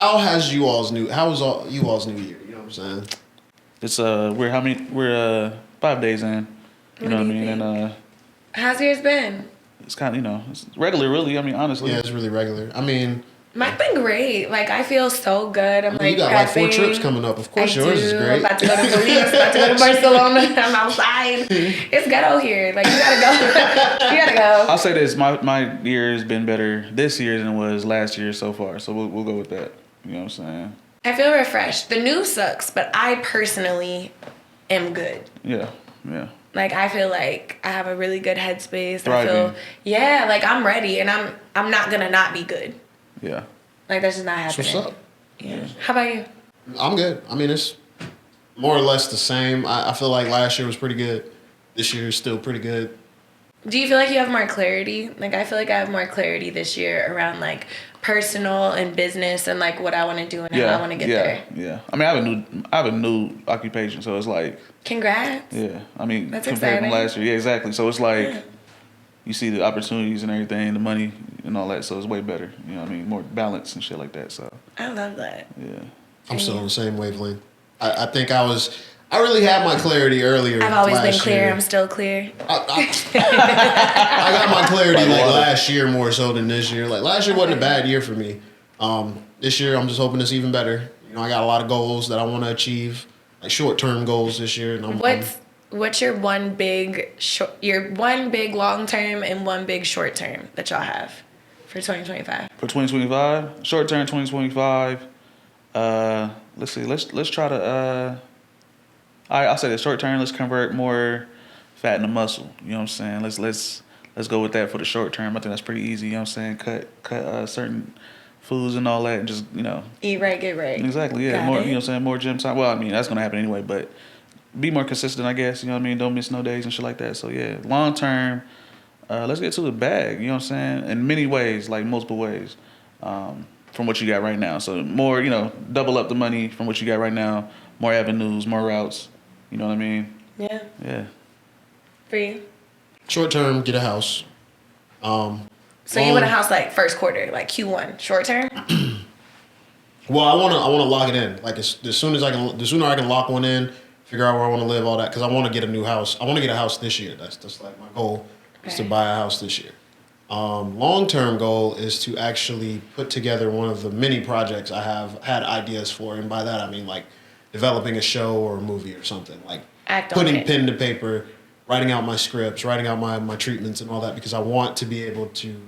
How has you all's new? How was you all's new year? You know what I'm saying? It's we're 5 days in. You What know do what I you mean? think? And How's yours been? it's kind of it's regular, really. I mean, honestly. Yeah, it's really regular. I mean, Mine's been great. Like I feel so good. I'm you like got like 4 prepping. trips coming up. Of course, I yours is do. great. I'm about to go to Belize. About to go to Barcelona. I'm outside. It's ghetto here. Like you gotta go. You gotta go. I'll say this: my year has been better this year than it was last year so far. So we'll go with that. You know what I'm saying? I feel refreshed. The news sucks, but I personally am good. Yeah, yeah. Like I feel like I have a really good headspace. Thriving. I feel like I'm ready, and I'm not gonna not be good. Yeah. Like that's just not That's happening. what's up. Yeah. How about you? I'm good. I mean, it's more or less the same. I feel like last year was pretty good. This year is still pretty good. Do you feel like you have more clarity? Like I feel like I have more clarity this year around like personal and business and like what I want to do and how I want to get there. Yeah. I mean, I have a new occupation, so it's like, Congrats. yeah. I mean, That's compared exciting. from last year, yeah, exactly. So it's like Yeah. you see the opportunities and everything, the money and all that. So it's way better. You know what I mean? More balance and shit like that. So I love that. yeah. I'm still on the same wavelength. I think I really had my clarity earlier. I've always been last clear. year. I'm still clear. I got my clarity like last year more so than this year. Like last year wasn't a bad year for me. This year I'm just hoping it's even better. You know, I got a lot of goals that I want to achieve, like short-term goals this year. And What's your one big long term and one big short term that y'all have for 2025? For 2025, short term 2025. Let's see. Let's try to. I'll say the short term. Let's convert more fat into muscle. You know what I'm saying? Let's go with that for the short term. I think that's pretty easy. You know what I'm saying? Cut certain foods and all that, and just Eat right, get right. Exactly. Yeah. Got More. it. You know what I'm saying? More gym time. Well, I mean that's gonna happen anyway, but be more consistent, I guess. You know what I mean? Don't miss no days and shit like that. So yeah, long term. Let's get to the bag. You know what I'm saying? In many ways, like multiple ways. From what you got right now. So more, double up the money from what you got right now. More avenues, more routes. You know what I mean? Yeah. Yeah. For you. short term, get a house. So you want a house like first quarter, like Q1, short term? Well, I wanna lock it in. Like the sooner I can lock one in, figure out where I want to live, all that. Because I want to get a new house. I want to get a house this year. That's like my goal is to Okay. buy a house this year. Long-term goal is to actually put together one of the many projects I have had ideas for, and by that I mean like developing a show or a movie or something. Like Act on putting it. pen to paper, writing out my scripts, writing out my treatments and all that, because I want to be able to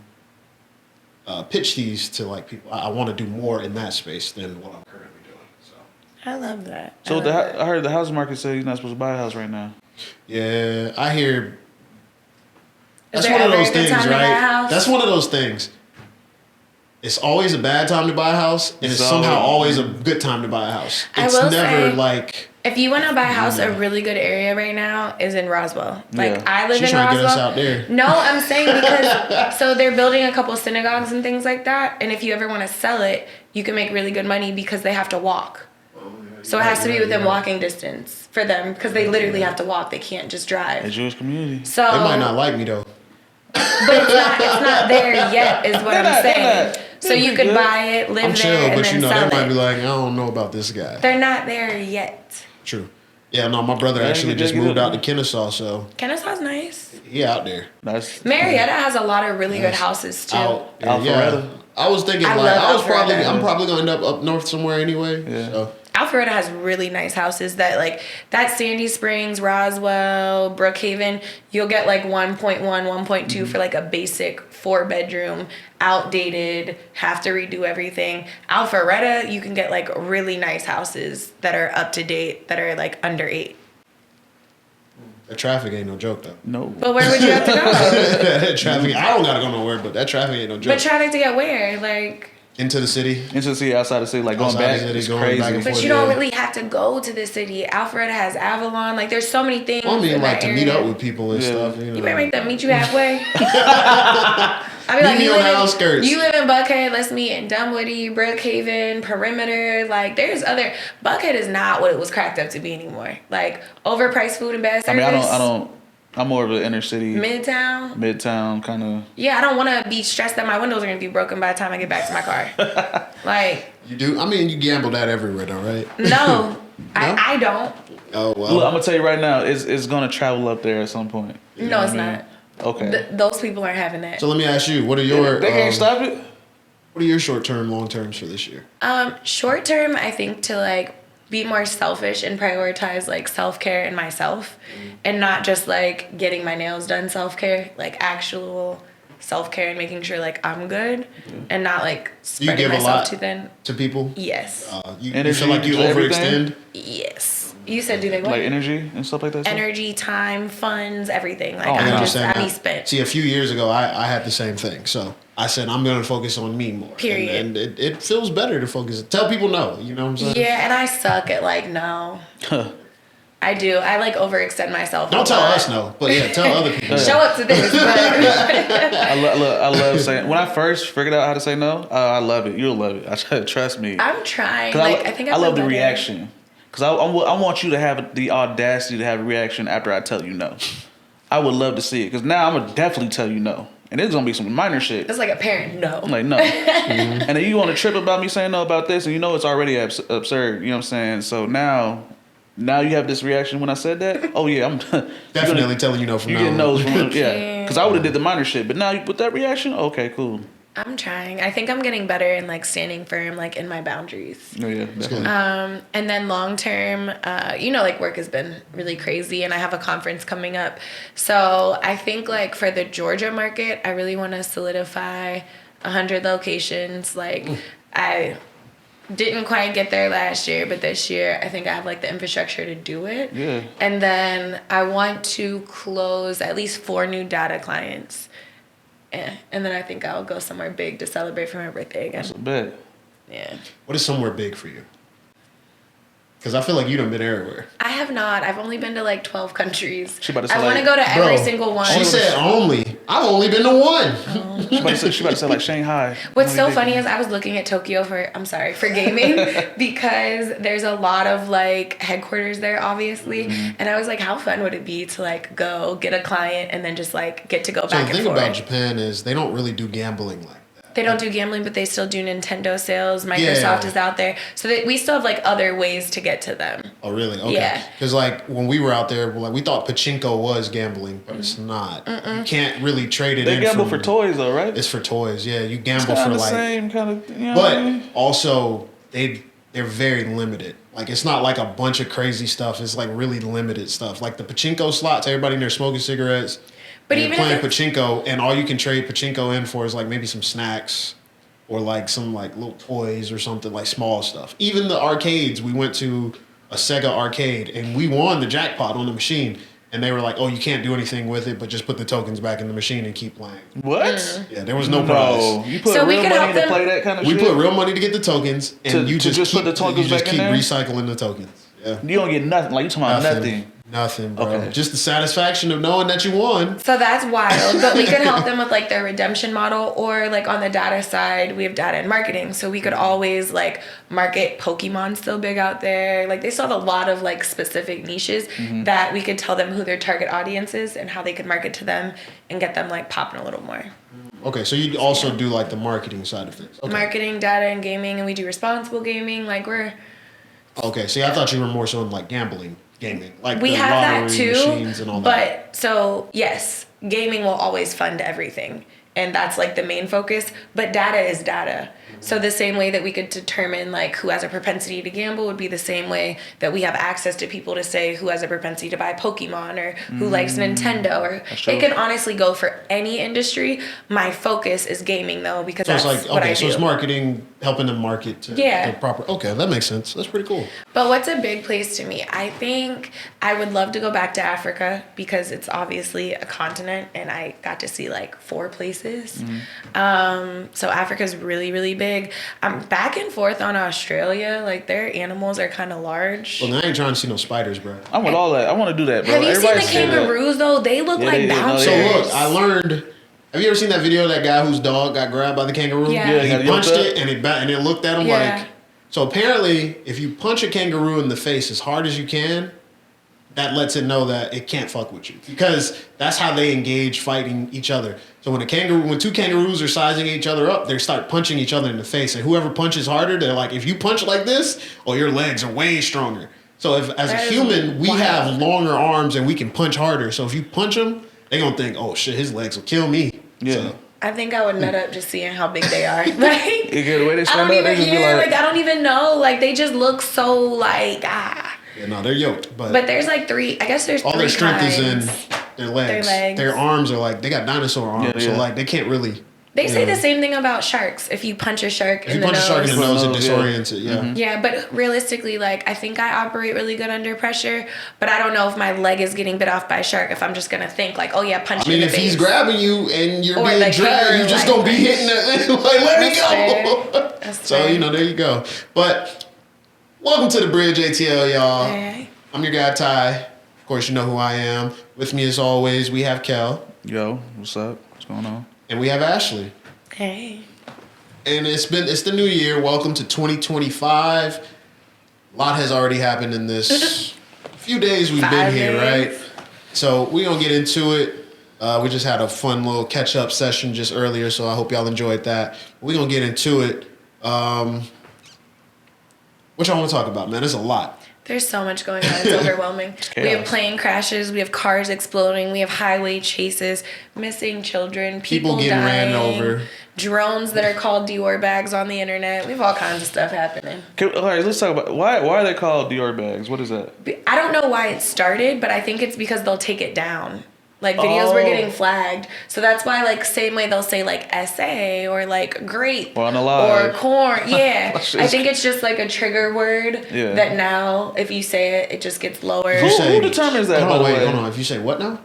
pitch these to like people. I want to do more in that space than what I'm currently doing. So I love that. So I love that. I heard the housing market say you're not supposed to buy a house right now. yeah, I hear. Is That's there one of ever a those good things, time to buy a right? house? That's one of those things. It's always a bad time to buy a house, and it's It's somehow always- always a good time to buy a house. I It's will never say- like If you want to buy a house, a Yeah. really good area right now is in Roswell. Like Yeah. I live she's in trying to get us Roswell. out there. No, I'm saying because so they're building a couple synagogues and things like that, and if you ever want to sell it, you can make really good money because they have to walk. So it has to be within walking distance for them because they literally have to walk. They can't just The drive. Jewish community. So, They might not like me though. but it's not there yet, is what They're I'm not- they're saying. not. So They're you pretty could good. buy it, live I'm there, chill, and but then you know sell they might it. be like, I don't know about this guy. They're not there yet. True. Yeah, no, my brother Yeah, actually you just get moved it. out to Kennesaw, so Kennesaw's nice. he out there. That's Marietta has a lot of really good Yes. houses too. Out. Alpharetta. I was thinking I like love Alpharetta. I'm probably gonna end up north somewhere anyway. Yeah. So Alpharetta has really nice houses that Sandy Springs, Roswell, Brookhaven, you'll get like 1.1, 1.2 for like a basic 4-bedroom, outdated, have to redo everything. Alpharetta, you can get like really nice houses that are up to date, that are like under 8. that traffic ain't no joke though. no. But where would you have to go? That traffic, I don't gotta go nowhere, but that traffic ain't no joke. But traffic to get where? Like, Into the city. Into the city, outside the city, like going Outside back, the city, it's going crazy. back and but forth. you don't Yeah. really have to go to the city. Alpharetta has Avalon. Like, there's so many things. I mean, in like that to meet area. up with people and Yeah. stuff. You know. You might make them meet you halfway. I mean, Meet like, me you on live the in, outskirts. you live in Buckhead. Let's meet in Dunwoody, Brookhaven, Perimeter. Like, there's other. Buckhead is not what it was cracked up to be anymore. Like, overpriced food and bad I mean, service. I don't I'm more of an inner city, Midtown. kind of. Yeah, I don't want to be stressed that my windows are gonna be broken by the time I get back to my car. Like, You do? I mean, you gamble that everywhere, though, right? no, I don't. Oh well. Look, I'm gonna tell you right now, it's gonna travel up there at some point. You know No, it's what I mean? not. Okay. Those people aren't having that. So let me ask you, what are your They can't stop it. what are your short term, long terms for this year? Short term, I think to like be more selfish and prioritize like self care and myself, and not just like getting my nails done self care, like actual self care and making sure like I'm good, and not like spreading give a myself lot too thin. To people? Yes. You Energy, feel like you do everything? overextend? Yes. You said do they what? Like energy and stuff like that. Energy, time, funds, everything. Like Oh, I yeah. just understand I that. be spent. See, a few years ago, I had the same thing. So I said, I'm going to focus on me more. Period. And it feels better to focus. Tell people no. You know what I'm saying? Yeah, and I suck at like no. I do. I like overextend myself. Don't a tell lot. us no, but yeah, tell other people. Show up to this, but I love saying. When I first figured out how to say no, I love it. You'll love it. Trust me. I'm trying. 'Cause Like I think I love the better. reaction. Because I want you to have the audacity to have a reaction after I tell you no. I would love to see it. Because now I'm going to definitely tell you no. And it's going to be some minor shit. It's like a parent no. I'm like, no. And then you want to trip about me saying no about this, and you know it's already absurd. You know what I'm saying? So now you have this reaction when I said that. Oh, yeah. I'm Definitely telling you no from You now get on. no's from yeah. Because I would have did the minor shit. But now with that reaction, okay, cool. I'm trying. I think I'm getting better in like standing firm, like in my boundaries. Oh, yeah, definitely. And then long term, like work has been really crazy, and I have a conference coming up. So I think like for the Georgia market, I really want to solidify 100 locations. Like I didn't quite get there last year, but this year I think I have like the infrastructure to do it. Yeah. And then I want to close at least 4 new data clients. And then I think I'll go somewhere big to celebrate for my birthday again. That's a bet. Yeah. What is somewhere big for you? Because I feel like you done been everywhere. I have not. I've only been to like 12 countries. She about to say, I want to like, go to every Bro, single one. She said only. I've only been to one. She about to say like Shanghai. What's so Really funny big. is I was looking at Tokyo for gaming because there's a lot of like headquarters there, obviously. Mm-hmm. And I was like, how fun would it be to like go get a client and then just like get to go So back the and thing forth. about Japan is they don't really do gambling like that. They don't do gambling, but they still do Nintendo sales. Microsoft Yeah. is out there. So we still have like other ways to get to them. Oh, really? Okay. Yeah. Because like when we were out there, we thought pachinko was gambling, but it's not. You can't really trade it They in. gamble from- for toys though, right? It's for toys. Yeah, you It's gamble kind for of the like. same kind of. You know what I But mean? also they're very limited. Like it's not like a bunch of crazy stuff. It's like really limited stuff. Like the pachinko slots, everybody in there smoking cigarettes. But and even you're if playing pachinko, and all you can trade pachinko in for is like maybe some snacks, or like some like little toys or something, like small stuff. Even the arcades, we went to a Sega arcade and we won the jackpot on the machine. And they were like, "Oh, you can't do anything with it, but just put the tokens back in the machine and keep playing." What? Yeah, there was no prize. You put So we real could money help to them- play that kind of We shit. put real money to get the tokens, and To you just just keep, put the tokens you just back in keep there? recycling the tokens. Yeah, You don't get nothing. Like you talking about nothing. Nothing, bro. Okay. Just the satisfaction of knowing that you won. So that's wild, but we could help them with like their redemption model, or like on the data side, we have data and marketing. So we could always like market Pokemon still big out there. Like they still have a lot of like specific niches that we could tell them who their target audience is and how they could market to them and get them like popping a little more. Okay, so you also do like the marketing side of things. Okay. Marketing, data, and gaming, and we do responsible gaming. Like Okay, see, I thought you were more so in like gambling, gaming, like we the have that lottery too, machines and all that. but so yes, gaming will always fund everything, and that's like the main focus. But data is data. So the same way that we could determine like who has a propensity to gamble would be the same way that we have access to people to say who has a propensity to buy Pokemon or who likes Nintendo, or true. it can honestly go for any industry. My focus is gaming though, because So that's it's like what I okay, so do. it's marketing, helping them market to Yeah. the proper. Okay, that makes sense. That's pretty cool. But what's a big place to me? I think I would love to go back to Africa because it's obviously a continent and I got to see like 4 places. So Africa's really, really big. I'm back and forth on Australia. Like their animals are kind of large. Well, I ain't trying to see no spiders, bro. I want all that. I want to do that, bro. Have you seen the Everybody say that. kangaroos though? They look Yeah, like they- no, bouncers. So Yeah. look, I learned. Have you ever seen that video of that guy whose dog got grabbed by the kangaroo? Yeah. Yeah, And got he punched yoked it, and it looked at him Yeah. like. So apparently, if you punch a kangaroo in the face as hard as you can, that lets it know that it can't fuck with you, because that's how they engage fighting each other. So when two kangaroos are sizing each other up, they start punching each other in the face, and whoever punches harder, they're like, if you punch like this, oh, your legs are way stronger. So if as a human, we have longer arms and we can punch harder. So if you punch them, they gonna think, oh shit, his legs will kill me. Yeah. So, I think I would nut up just seeing how big they are. Like, The way they I stand don't up, they even just be hear, like, like, I don't even know. Like, they just look so, like, yeah, no, they're yoked. But there's, like, three, I guess there's all three their strength kinds. is in their legs. Their arms are like, they got dinosaur arms. Yeah, yeah. So, like, they can't really... They say the same thing about sharks. If you punch a shark If in you the punch nose. a shark in the nose, it Yeah. disorients it, yeah. Mm-hmm. Yeah, but realistically, like, I think I operate really good under pressure, but I don't know if my leg is getting bit off by a shark, if I'm just going to think, like, oh, yeah, punch I mean, me in if the face. he's grabbing you and you're Or being like dragged, kangaroo, you're just like, going to be hitting it. Like, let me go. Fair. That's So, fair. you know, there you go. But welcome to the Bridge ATL, y'all. Hey. I'm your guy, Ty. Of course, you know who I am. With me, as always, we have Kel. yo, what's up? What's going on? And we have Ashley. Hey. And it's the new year. Welcome to 2025. A lot has already happened in this few days we've been 5 here, days. right? So we're going to get into it. We just had a fun little catch-up session just earlier, so I hope y'all enjoyed that. We're going to get into it. What y'all want to talk about, man? There's a lot. There's so much going on. It's overwhelming. We have chaos. plane crashes. We have cars exploding. We have highway chases, missing children, people Getting dying, ran over. drones that are called Dior bags on the internet. We have all kinds of stuff happening. All right, let's talk about why are they called Dior bags? What is that? I don't know why it started, but I think it's because they'll take it down. Like, videos were Oh. getting flagged. So that's why, like, same way they'll say, like, essay or, like, grape Or unalive. or corn. Yeah. That's I just- think it's just, like, a trigger word Yeah. that now, if you say it, it just gets lower. If you say- Who determines that, Hold by on, the wait, way? hold on. If you say what now?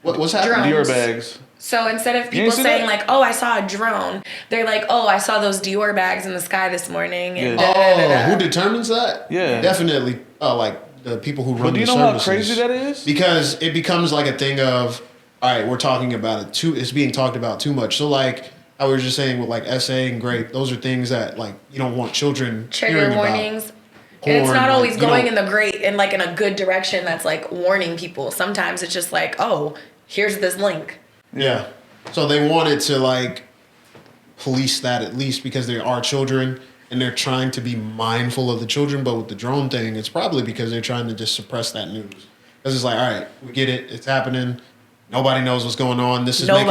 What's happening? Drones. Dior bags. So instead of You people ain't see saying, that? like, oh, I saw a drone, they're like, oh, I saw those Dior bags in the sky this morning. And Yeah. Who determines that? Yeah. Definitely, like, the people who run But do you the know how services. crazy that is? Because it becomes like a thing of, all right, we're talking about it too. It's being talked about too much. So like I was just saying with like SA and grape, those are things that like you don't want children trigger hearing warnings. about. And it's Porn, not like, always you going don't- in the great and like in a good direction that's like warning people. Sometimes it's just like, oh, here's this link. Yeah. So they wanted to like police that at least because there are children and they're trying to be mindful of the children. But with the drone thing, it's probably because they're trying to just suppress that news. Because it's like, all right, we get it, it's happening. Nobody knows what's going on. This is Nobody.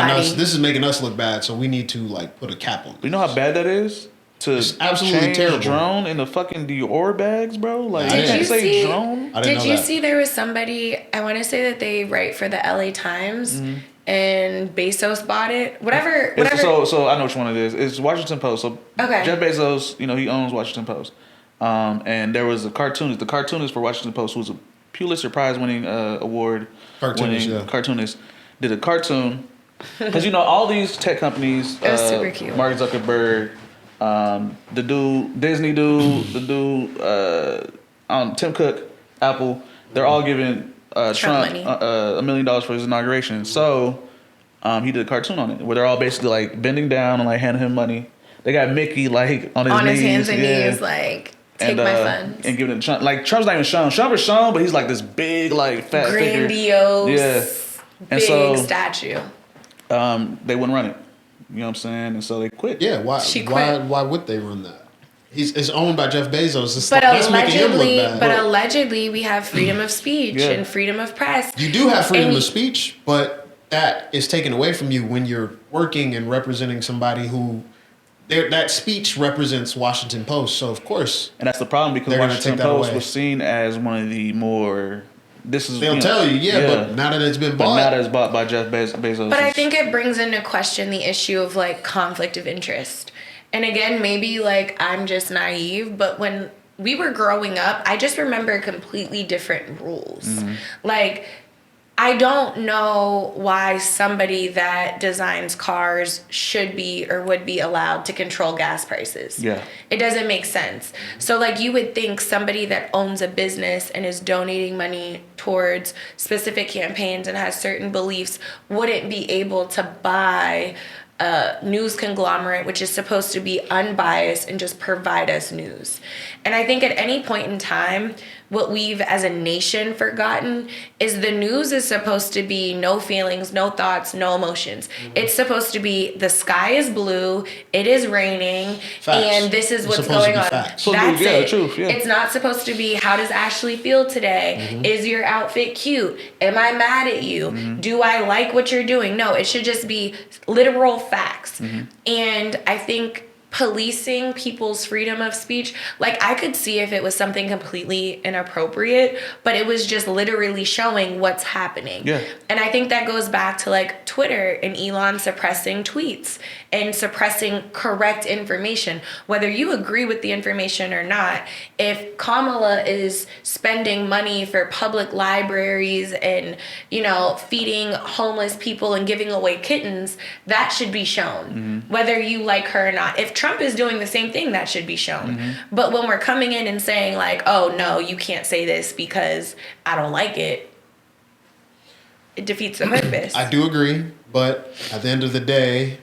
making us look bad. So we need to like put a cap on. You know how bad that is? To It's absolutely change terrible. drone in the fucking Dior bags, bro? Like, Did you can't you say see- drone? I didn't Did know you that. see there was somebody, I want to say that they write for the LA Times and Bezos bought it? Whatever. So I know which one it is. It's Washington Post. So Okay. Jeff Bezos, you know, he owns Washington Post. And there was a cartoonist. The cartoonist for Washington Post, who was a Pulitzer Prize winning award Cartoonist, winning yeah. cartoonist, did a cartoon. Because you know all these tech companies, It was super cute. Mark Zuckerberg, the dude Disney dude, the dude Tim Cook, Apple, they're all giving Trump money. $1 million for his inauguration. So he did a cartoon on it where they're all basically like bending down and like handing him money. They got Mickey like on his on knees, his hands and yeah. knees, like, take my funds. and giving it to Trump. Like Trump's not even shown. Trump is shown, but he's like this big like fat figure. Grandiose, Yeah. And big so- statue. They wouldn't run it. You know what I'm saying? And so they quit. Yeah, why? She Why? quit. Why would they run that? It's owned by Jeff Bezos. It's But like, that's making him look allegedly, bad. allegedly, we have freedom of speech Yeah. and freedom of press. You do have freedom And of speech, but that is taken away from you when you're working and representing somebody who that speech represents Washington Post. So of course And that's the problem because They're gonna Washington take that Post away. was seen as one of the more. This is they'll know, tell you, yeah, but now that it's been but bought, now that it's bought by Jeff Bezos. But I think it brings into question the issue of like conflict of interest. And again, maybe like I'm just naive, but when we were growing up, I just remember completely different rules. Like, I don't know why somebody that designs cars should be or would be allowed to control gas prices. Yeah. It doesn't make sense. So, like, you would think somebody that owns a business and is donating money towards specific campaigns and has certain beliefs wouldn't be able to buy a news conglomerate which is supposed to be unbiased and just provide us news. And I think at any point in time, what we've as a nation forgotten is the news is supposed to be no feelings, no thoughts, no emotions. It's supposed to be the sky is blue, it is raining, Facts. and this is It's what's supposed to going be on. facts. So, That's yeah, it. the truth, yeah. It's not supposed to be how does Ashley feel today? Is your outfit cute? Am I mad at you? Do I like what you're doing? No, it should just be literal facts. And I think policing people's freedom of speech, like I could see if it was something completely inappropriate, but it was just literally showing what's happening. Yeah. And I think that goes back to like Twitter and Elon suppressing tweets and suppressing correct information, whether you agree with the information or not. If Kamala is spending money for public libraries and, you know, feeding homeless people and giving away kittens, that should be shown, whether you like her or not. If Trump is doing the same thing, that should be shown. But when we're coming in and saying like, oh no, you can't say this because I don't like it, it defeats the purpose. I do agree, but at the end of the day,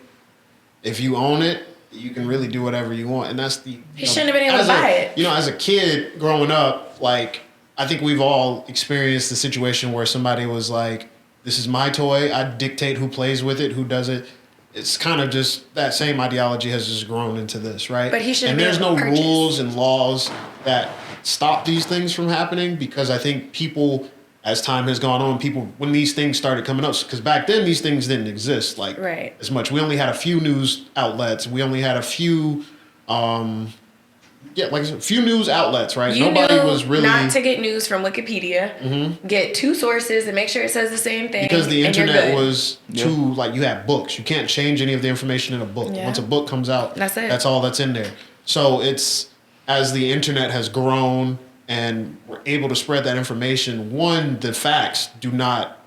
if you own it, you can really do whatever you want, and that's the. He shouldn't have been able to buy it. You know, as a kid growing up, like I think we've all experienced the situation where somebody was like, "This is my toy. I dictate who plays with it, who does it." It's kind of just that same ideology has just grown into this, right? But he shouldn't And be there's able no to purchase. rules and laws that stop these things from happening, because I think people, as time has gone on, people, when these things started coming up, because back then these things didn't exist like Right. as much. We only had a few news outlets. We only had a few, like I said, a few news outlets, right? You Nobody knew was really, not to get news from Wikipedia. Get two sources and make sure it says the same thing. because the and you're internet good. was too, like you had books. You can't change any of the information in a book. Yeah. Once a book comes out, That's it. That's all that's in there. So it's, as the internet has grown and we're able to spread that information, one, the facts do not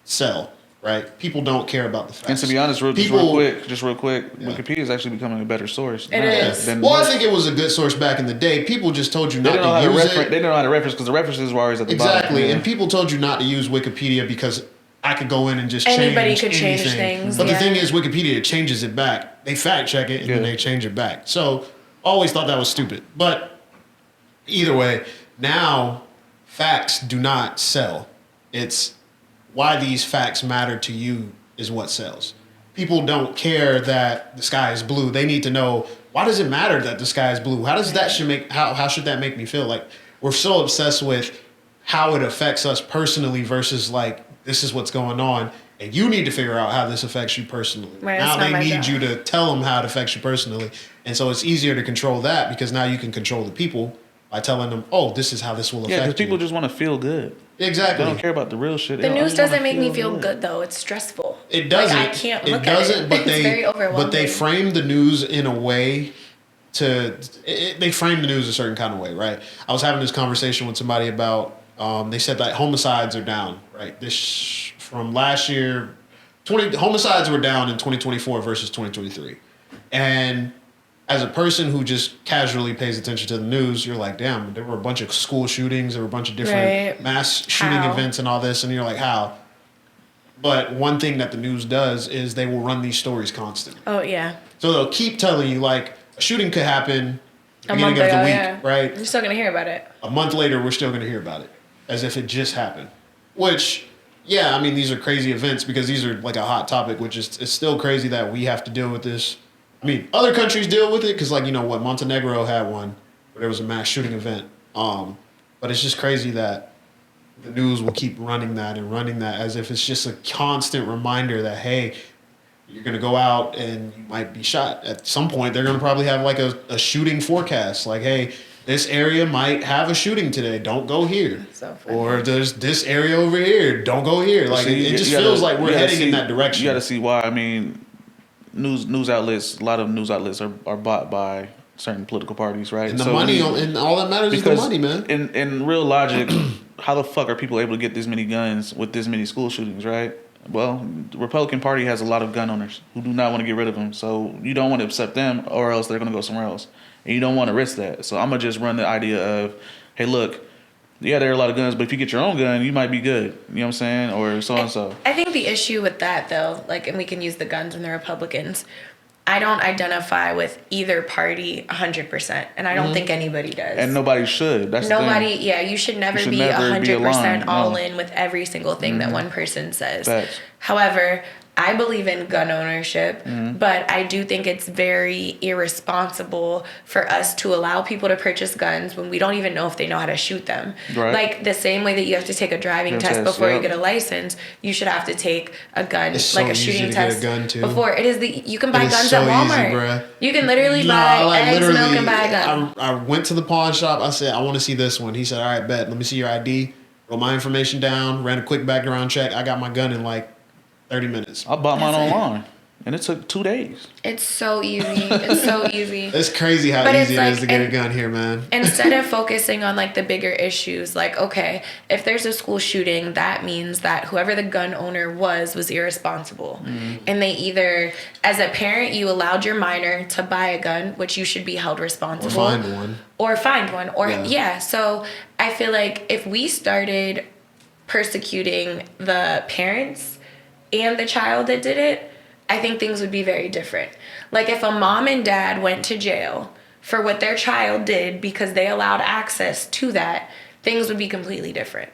sell, right? People don't care about the facts. And to be honest, just People- real quick, Wikipedia is actually becoming a better source. It now is. than Well, I most. think it was a good source back in the day. People just told you They not didn't know how to to use reference. it. They didn't know how to reference because the references were always at the bottom. Exactly, Yeah. and people told you not to use Wikipedia because I could go in and just Anybody change could change anything. things, But the yeah. thing is, Wikipedia changes it back. They fact check it and then Yeah. they change it back. So always thought that was stupid. But either way, now facts do not sell. It's why these facts matter to you is what sells. People don't care that the sky is blue. They need to know, why does it matter that the sky is blue? How does that should make how should that make me feel? Like we're so obsessed with how it affects us personally versus like this is what's going on, and you need to figure out how this affects you personally. Right, Now that's not they my need job. you to tell them how it affects you personally, and so it's easier to control that because now you can control the people by telling them, oh, this is how this will Yeah, because affect you. people just want to feel good. They Exactly. don't care about the real shit. The They all news just wanna doesn't make me feel good though. It's stressful. It doesn't. Like, I can't It look doesn't, at it. but It's they very overwhelming. but they frame the news in a way they frame the news a certain kind of way, right? I was having this conversation with somebody about they said that homicides are down, right? This from last year, homicides were down in 2024 versus 2023, and as a person who just casually pays attention to the news, you're like, damn, there were a bunch of school shootings, there were a bunch of different Right. mass shooting How? events and all this, and you're like, how? But one thing that the news does is they will run these stories constantly. Oh yeah. So they'll keep telling you, like, a shooting could happen A beginning month of the ago, week, yeah. right? You're still gonna hear about it. A month later, we're still going to hear about it as if it just happened. Which, yeah, I mean, these are crazy events because these are like a hot topic, which is it's still crazy that we have to deal with this. I mean, other countries deal with it because, like, you know what, Montenegro had one where there was a mass shooting event. But it's just crazy that the news will keep running that as if it's just a constant reminder that, hey, you're going to go out and you might be shot. At some point, they're going to probably have like a shooting forecast. Like, hey, this area might have a shooting today. Don't go here. So funny. Or there's this area over here. Don't go here. Like, See, it just you gotta- feels like we're you gotta heading see- in that direction. You got to see why. I mean, news outlets. A lot of news outlets are bought by certain political parties, right? And the So money, when you- and all that matters is the money, man. In real logic, how the fuck are people able to get this many guns with this many school shootings, right? Well, the Republican Party has a lot of gun owners who do not want to get rid of them. So you don't want to accept them, or else they're going to go somewhere else. And you don't want to risk that. So I'm going to just run the idea of, hey, look, yeah, there are a lot of guns, but if you get your own gun, you might be good. You know what I'm saying? Or so and so. I think the issue with that, though, like, and we can use the guns and the Republicans, I don't identify with either party 100%, and I don't think anybody does. And nobody should. That's Nobody, the thing. yeah, you should never should be never be 100% aligned, all no. in with every single thing that one person says. Facts. However, I believe in gun ownership, Mm-hmm. but I do think it's very irresponsible for us to allow people to purchase guns when we don't even know if they know how to shoot them. Right. Like the same way that you have to take a driving Driving test test, before you yep. get a license, you should have to take a gun, It's like so a shooting easy to get a test gun, too. before. It is you can buy It is guns so at easy, Walmart. bruh. You can literally Nah, buy like, eggs, milk, literally, and buy a gun. I went to the pawn shop. I said, I want to see this one. He said, all right, bet. Let me see your ID. Wrote my information down. Ran a quick background check. I got my gun in like 30 minutes. I bought mine That's it. online, and it took 2 days. It's so easy. It's so easy. It's crazy how But easy it's it is like- to get a and- gun here, man. Instead of focusing on like the bigger issues, like, okay, if there's a school shooting, that means that whoever the gun owner was irresponsible. And they either, as a parent, you allowed your minor to buy a gun, which you should be held Or responsible. find one. Or find one. Or, Yeah. yeah. So I feel like if we started persecuting the parents and the child that did it, I think things would be very different. Like if a mom and dad went to jail for what their child did because they allowed access to that, things would be completely different.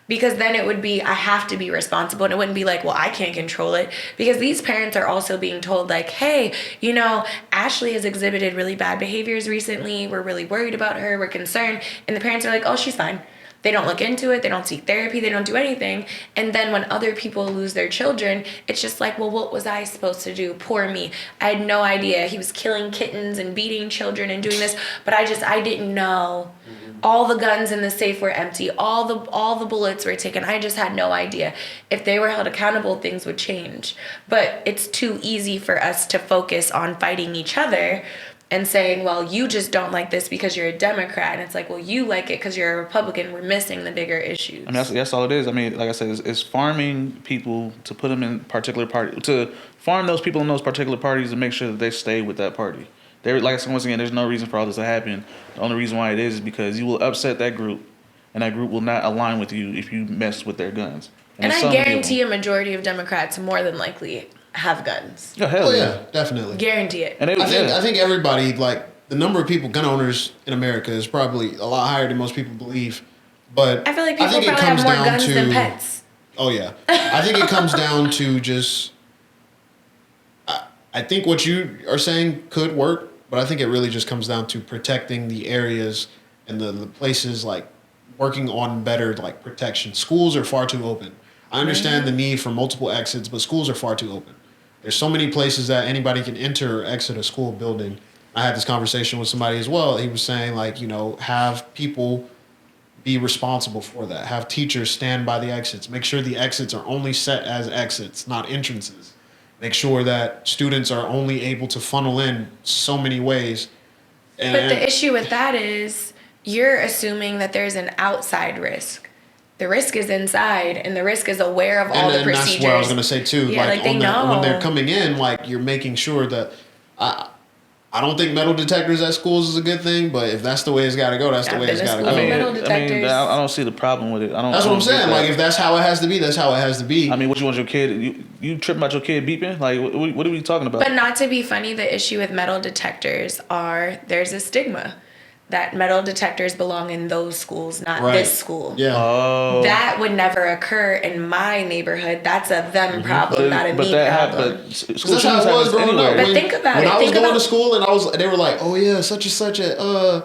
Because then it would be, I have to be responsible. And it wouldn't be like, well, I can't control it. Because these parents are also being told, like, hey, you know, Ashley has exhibited really bad behaviors recently. We're really worried about her. We're concerned. And the parents are like, oh, she's fine. They don't look into it. They don't seek therapy. They don't do anything. And then when other people lose their children, it's just like, well, what was I supposed to do? Poor me. I had no idea. He was killing kittens and beating children and doing this, but I didn't know. All the guns in the safe were empty. All the bullets were taken. I just had no idea. If they were held accountable, things would change. But it's too easy for us to focus on fighting each other and saying, well, you just don't like this because you're a Democrat. And it's like, well, you like it because you're a Republican. We're missing the bigger issues. I mean, that's all it is. I mean, like I said, it's farming people to put them in particular party, to farm those people in those particular parties and make sure that they stay with that party. There, like I said, once again, there's no reason for all this to happen. The only reason why it is because you will upset that group, and that group will not align with you if you mess with their guns. And there's I so many of guarantee them. a majority of Democrats more than likely have guns. Oh, hell Oh, yeah. yeah, definitely. Guarantee it. And I think everybody, like, the number of people, gun owners in America is probably a lot higher than most people believe. But I feel like people think it probably have comes more down guns to, than pets. Oh, yeah. I think it comes down to just, I think what you are saying could work, but I think it really just comes down to protecting the areas and the places, like, working on better, like, protection. Schools are far too open. I understand the need for multiple exits, but schools are far too open. There's so many places that anybody can enter or exit a school building. I had this conversation with somebody as well. He was saying, like, you know, have people be responsible for that. Have teachers stand by the exits. Make sure the exits are only set as exits, not entrances. Make sure that students are only able to funnel in so many ways. And, But the issue with that is you're assuming that there's an outside risk. The risk is inside, and the risk is aware of all the and procedures. that's what I was gonna say too. Yeah, like, they when know. they're coming in, like, you're making sure that I don't think metal detectors at schools is a good thing, but if that's the way it's got to go, that's the I've way been it's to got to school. go. Metal detectors. I don't see the problem with it. I don't. That's I what I'm don't get saying. that. Like, if that's how it has to be, that's how it has to be. I mean, what you want your kid? You tripping about your kid beeping? Like, what are we talking about? But not to be funny, the issue with metal detectors are there's a stigma that metal detectors belong in those schools, not Right. this school. Yeah. Oh. That would never occur in my neighborhood. That's a them problem, not a me problem. But school That's how it was growing up. But think about when it. I was Think going about- to school and they were like, "Oh yeah, such and such a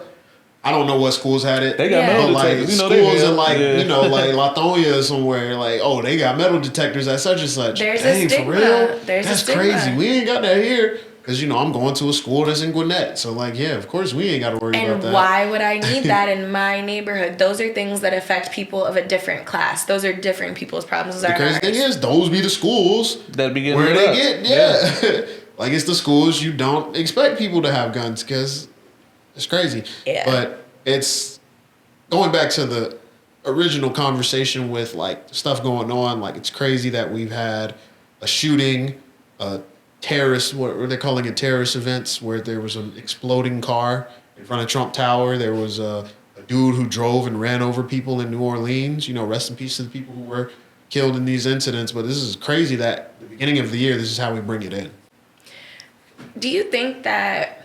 I don't know what schools had it. They got Yeah. metal but like detectors. You know, they schools will. in like Yeah. you know like Latonia somewhere, like, oh, they got metal detectors at such and such. There's a Dang, stigma. for real? There's a That's stigma. crazy. We ain't got that here. Because, you know, I'm going to a school that's in Gwinnett. So, like, yeah, of course we ain't got to worry about And that. why would I need that in my neighborhood? Those are things that affect people of a different class. Those are different people's problems. Those The aren't crazy ours. thing is, those be the schools That be getting where lit they up. get, yeah. Like, it's the schools you don't expect people to have guns because it's crazy. Yeah. But it's going back to the original conversation with, like, stuff going on. Like, it's crazy that we've had a shooting, a terrorist, what are they calling it, terrorist events, where there was an exploding car in front of Trump Tower. There was a dude who drove and ran over people in New Orleans. You know, rest in peace to the people who were killed in these incidents. But this is crazy that at the beginning of the year, this is how we bring it in. Do you think that,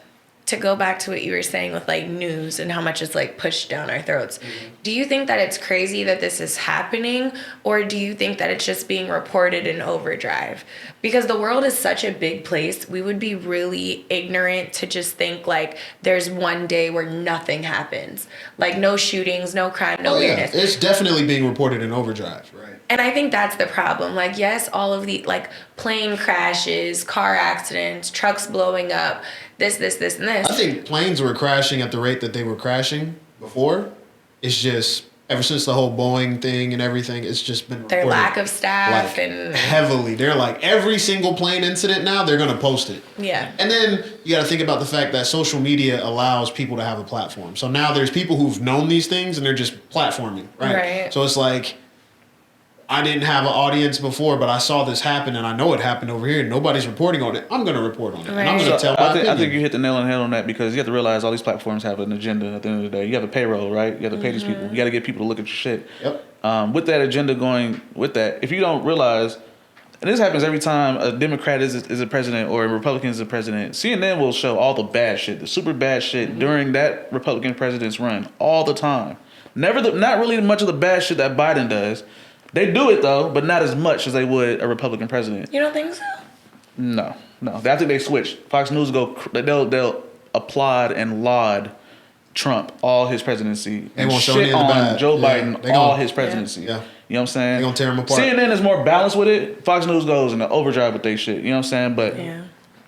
to go back to what you were saying with like news and how much it's like pushed down our throats, do you think that it's crazy that this is happening, or do you think that it's just being reported in overdrive? Because the world is such a big place, we would be really ignorant to just think like there's one day where nothing happens, like no shootings, no crime, no weirdness. It's definitely being reported in overdrive, right? And I think that's the problem. Like, yes, all of the like plane crashes, car accidents, trucks blowing up, this, and this. I think planes were crashing at the rate that they were crashing before. It's just ever since the whole Boeing thing and everything, it's just been their reported, lack of staff like, and heavily. They're like every single plane incident now, they're gonna post it. yeah. And then you got to think about the fact that social media allows people to have a platform. So now there's people who've known these things and they're just platforming, right? Right. So it's like, I didn't have an audience before, but I saw this happen and I know it happened over here and nobody's reporting on it. I'm going to report on it. And I'm Right. going to tell my opinion. I think you hit the nail on the head on that, because you have to realize all these platforms have an agenda at the end of the day. You have a payroll, right? You have to pay these people. You got to get people to look at your shit. Yep. With that agenda going with that, if you don't realize, and this happens every time a Democrat is a president or a Republican is a president, CNN will show all the bad shit, the super bad shit during that Republican president's run all the time. Not really much of the bad shit that Biden does. They do it though, but not as much as they would a Republican president. You don't think so? No. I think they switched. Fox News they'll applaud and laud Trump all his presidency. They and won't show shit any of the on bad. Joe Yeah. Biden They all gonna- his presidency. Yeah. You know what I'm saying? They gonna tear him apart. CNN is more balanced with it. Fox News goes into overdrive with they shit. You know what I'm saying? But Yeah.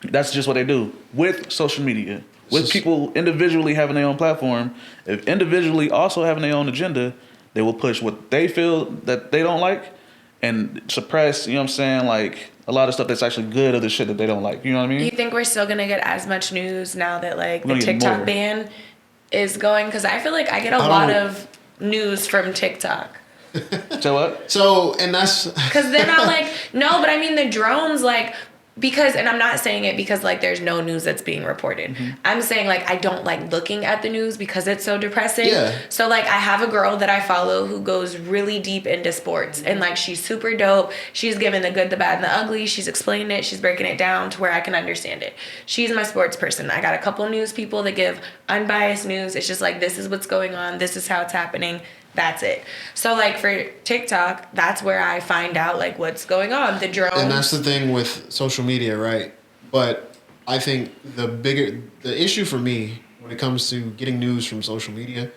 that's just what they do with social media. With people individually having their own platform, if individually also having their own agenda, they will push what they feel that they don't like and suppress, you know what I'm saying, like a lot of stuff that's actually good of the shit that they don't like. You know what I mean? You think we're still gonna get as much news now that like We're the gonna get TikTok more. ban is going? Because I feel like I get a lot of news from TikTok. So what? So, and that's... Because then I'm like, no, but I mean the drones, like, because, and I'm not saying it because like there's no news that's being reported. I'm saying like I don't like looking at the news because it's so depressing. Yeah. So like I have a girl that I follow who goes really deep into sports and like she's super dope. She's given the good, the bad, and the ugly. She's explaining it. She's breaking it down to where I can understand it. She's my sports person. I got a couple news people that give unbiased news. It's just like, this is what's going on. This is how it's happening. That's it. So like for TikTok, that's where I find out like what's going on. The drones. And that's the thing with social media, right? But I think the issue for me when it comes to getting news from social media,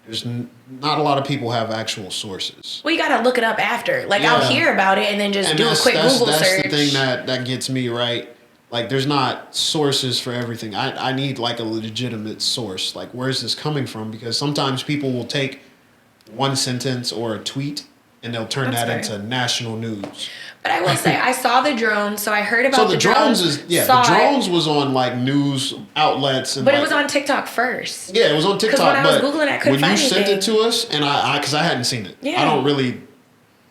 there's not a lot of people have actual sources. Well, you gotta look it up after. Like I'll hear about it and then just do a quick Google search. That's the thing that gets me, right? Like there's not sources for everything. I need like a legitimate source. Like where's this coming from? Because sometimes people will take one sentence or a tweet and they'll turn that into national news. But I will say I saw the drones, so I heard about So the drones the drones was on like news outlets and but like, it was on TikTok first. Yeah, it was on TikTok. When I was but Googling it, I couldn't when you find sent anything. it to us, and I because I hadn't seen it. Yeah. I don't really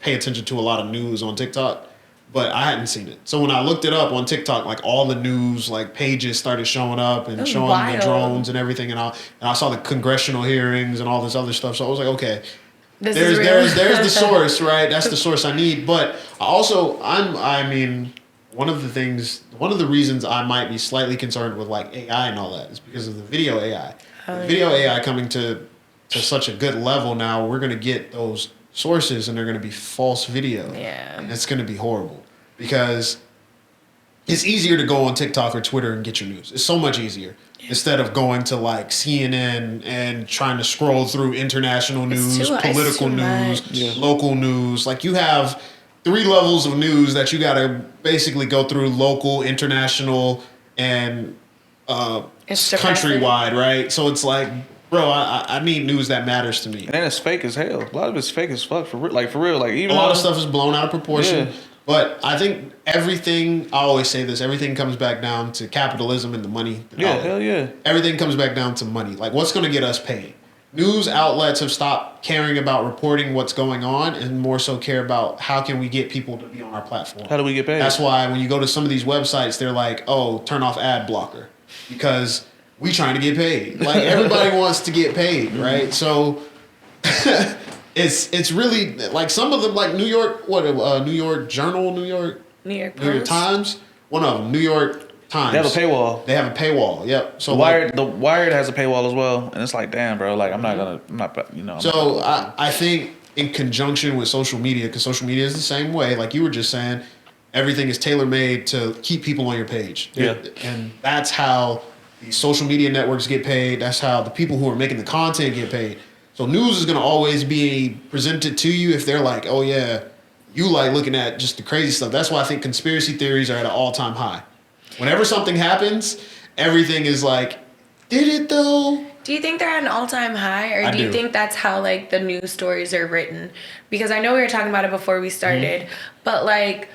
pay attention to a lot of news on TikTok, but I hadn't seen it. So when I looked it up on TikTok, like all the news like pages started showing up and showing wild. the drones and everything, and I saw the congressional hearings and all this other stuff. So I was like, okay. This There's is real. there's the source, right? That's the source I need. But I mean, one of the reasons I might be slightly concerned with like AI and all that is because of the video AI. The video AI coming to such a good level now, we're gonna get those sources and they're gonna be false video. Yeah. And it's gonna be horrible. Because it's easier to go on TikTok or Twitter and get your news. It's so much easier. Instead of going to like CNN and trying to scroll through international news, political news, local news. Like you have 3 levels of news that you got to basically go through: local, international, and countrywide, right? So it's like, bro, I need news that matters to me. And then it's fake as hell. A lot of it's fake as fuck for real. Like for real. Like even A lot of stuff is blown out of proportion. Yeah. But I think everything, I always say this, everything comes back down to capitalism and the money. Yeah, hell yeah. Everything comes back down to money. Like, what's going to get us paid? News outlets have stopped caring about reporting what's going on and more so care about how can we get people to be on our platform. How do we get paid? That's why when you go to some of these websites, they're like, oh, turn off ad blocker. Because we trying to get paid. Like everybody wants to get paid, right? So it's really like some of them, like New York, New York Journal, New York New York Post. Times, one of them, New York Times. They have a paywall. They have a paywall. Yep. So The Wired has a paywall as well, and it's like, damn, bro. Like, I'm not, you know. So I think in conjunction with social media, because social media is the same way. Like you were just saying, everything is tailor made to keep people on your page. Yeah. And that's how the social media networks get paid. That's how the people who are making the content get paid. So news is going to always be presented to you if they're like, oh yeah, you like looking at just the crazy stuff. That's why I think conspiracy theories are at an all-time high. Whenever something happens, everything is like, did it though? Do you think they're at an all-time high, or I do you do. think that's how like the news stories are written? Because I know we were talking about it before we started, but like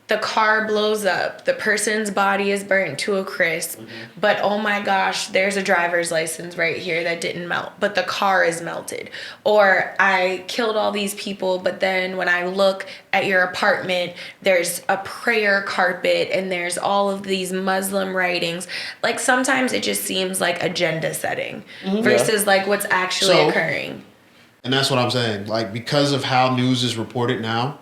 the car blows up, the person's body is burnt to a crisp, but oh my gosh, there's a driver's license right here that didn't melt, but the car is melted. Or I killed all these people, but then when I look at your apartment, there's a prayer carpet and there's all of these Muslim writings. Like sometimes it just seems like agenda setting versus like what's actually occurring. And that's what I'm saying. Like, because of how news is reported now,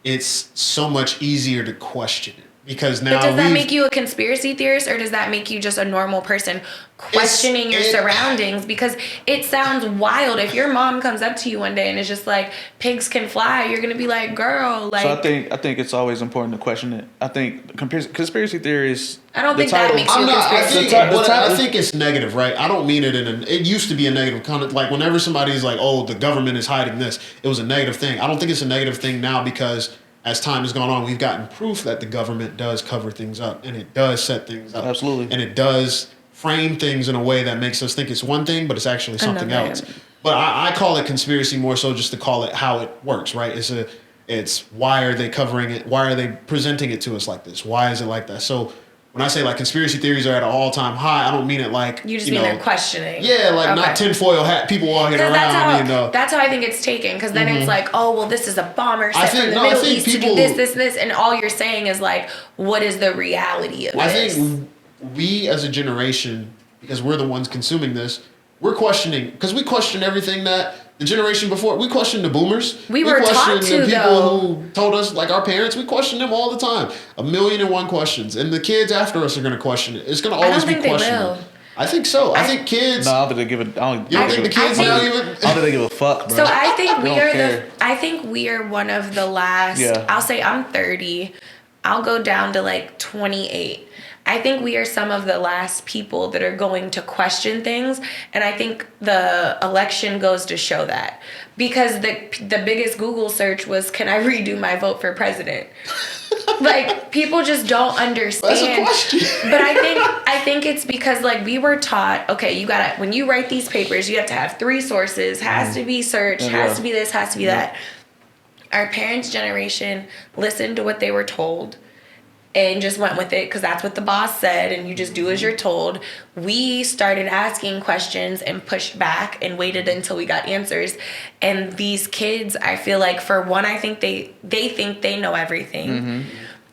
it's so much easier to question it. Because now But does that make you a conspiracy theorist, or does that make you just a normal person questioning your surroundings? Because it sounds wild. If your mom comes up to you one day and is just like, pigs can fly, you're going to be like, girl, like... So I think it's always important to question it. I think conspiracy theories... I don't think that makes you a conspiracy theorist. I think it's negative, right? I don't mean it it used to be a negative kind of, like whenever somebody's like, oh, the government is hiding this, it was a negative thing. I don't think it's a negative thing now because as time has gone on, we've gotten proof that the government does cover things up and it does set things up. Absolutely. And it does frame things in a way that makes us think it's one thing, but it's actually something else. But I call it conspiracy more so just to call it how it works, right? It's why are they covering it? Why are they presenting it to us like this? Why is it like that? So when I say like conspiracy theories are at an all-time high, I don't mean it like, you just mean they're questioning. Yeah, like not tinfoil hat people walking around. That's how I think it's taken. Because then it's like, oh, well, this is a bomber set from the Middle East to do this. And all you're saying is like, what is the reality of this? I think we as a generation, because we're the ones consuming this, we're questioning, because we question everything that the generation before, we questioned the boomers. We were taught to, the people who told us, like our parents, we question them all the time. 1,000,001 questions. And the kids after us are going to question it. It's going to always be questioned. I think so. I think kids... No, I don't think they give a... I don't think the kids now even... I don't think they give a fuck, bro. So I think we are one of the last... Yeah. I'll say I'm 30. I'll go down to like 28. I think we are some of the last people that are going to question things, and I think the election goes to show that, because the biggest Google search was, can I redo my vote for president? Like, people just don't understand. That's a question. But I think it's because like we were taught, okay, you gotta, when you write these papers, you have to have 3 sources, has to be searched, has to be this, has to be that. Our parents' generation listened to what they were told and just went with it because that's what the boss said, and you just do as you're told. We started asking questions and pushed back and waited until we got answers. And these kids, I feel like, for one, I think they think they know everything.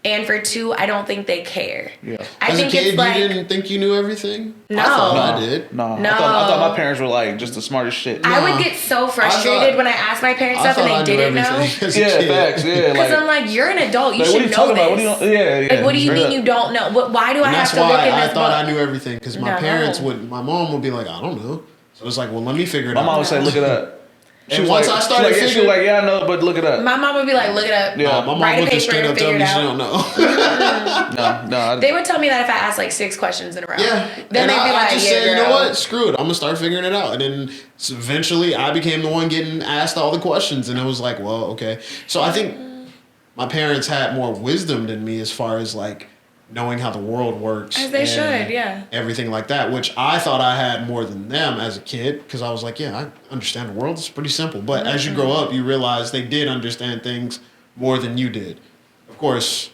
And for 2, I don't think they care. Yeah. I As think a kid, it's like, you didn't think you knew everything? No. I thought I did. No. I thought my parents were like just the smartest shit. I would get so frustrated when I asked my parents stuff and they didn't know. Yeah, facts. Yeah, Because I'm like, you're an adult. You should know this. Like, what do you mean you don't know? Why do I have to look in this I thought book? I knew everything, because my mom would be like, I don't know. So it's like, well, let me figure it out. My mom would say, look it up. She was like, yeah, I know, but look it up. My mom would be like, look it up. Yeah, my mom write a would paper just straight and up tell figure me it she out. don't know. No. They would tell me that if I asked like 6 questions in a row. Yeah. Then they'd be like, I just yeah, said, girl. you know what? Screw it. I'm going to start figuring it out. And then eventually I became the one getting asked all the questions. And it was like, well, okay. So I think my parents had more wisdom than me as far as like knowing how the world works. As they should, yeah. Everything like that, which I thought I had more than them as a kid, because I was like, yeah, I understand the world. It's pretty simple. But as you grow up, you realize they did understand things more than you did. Of course,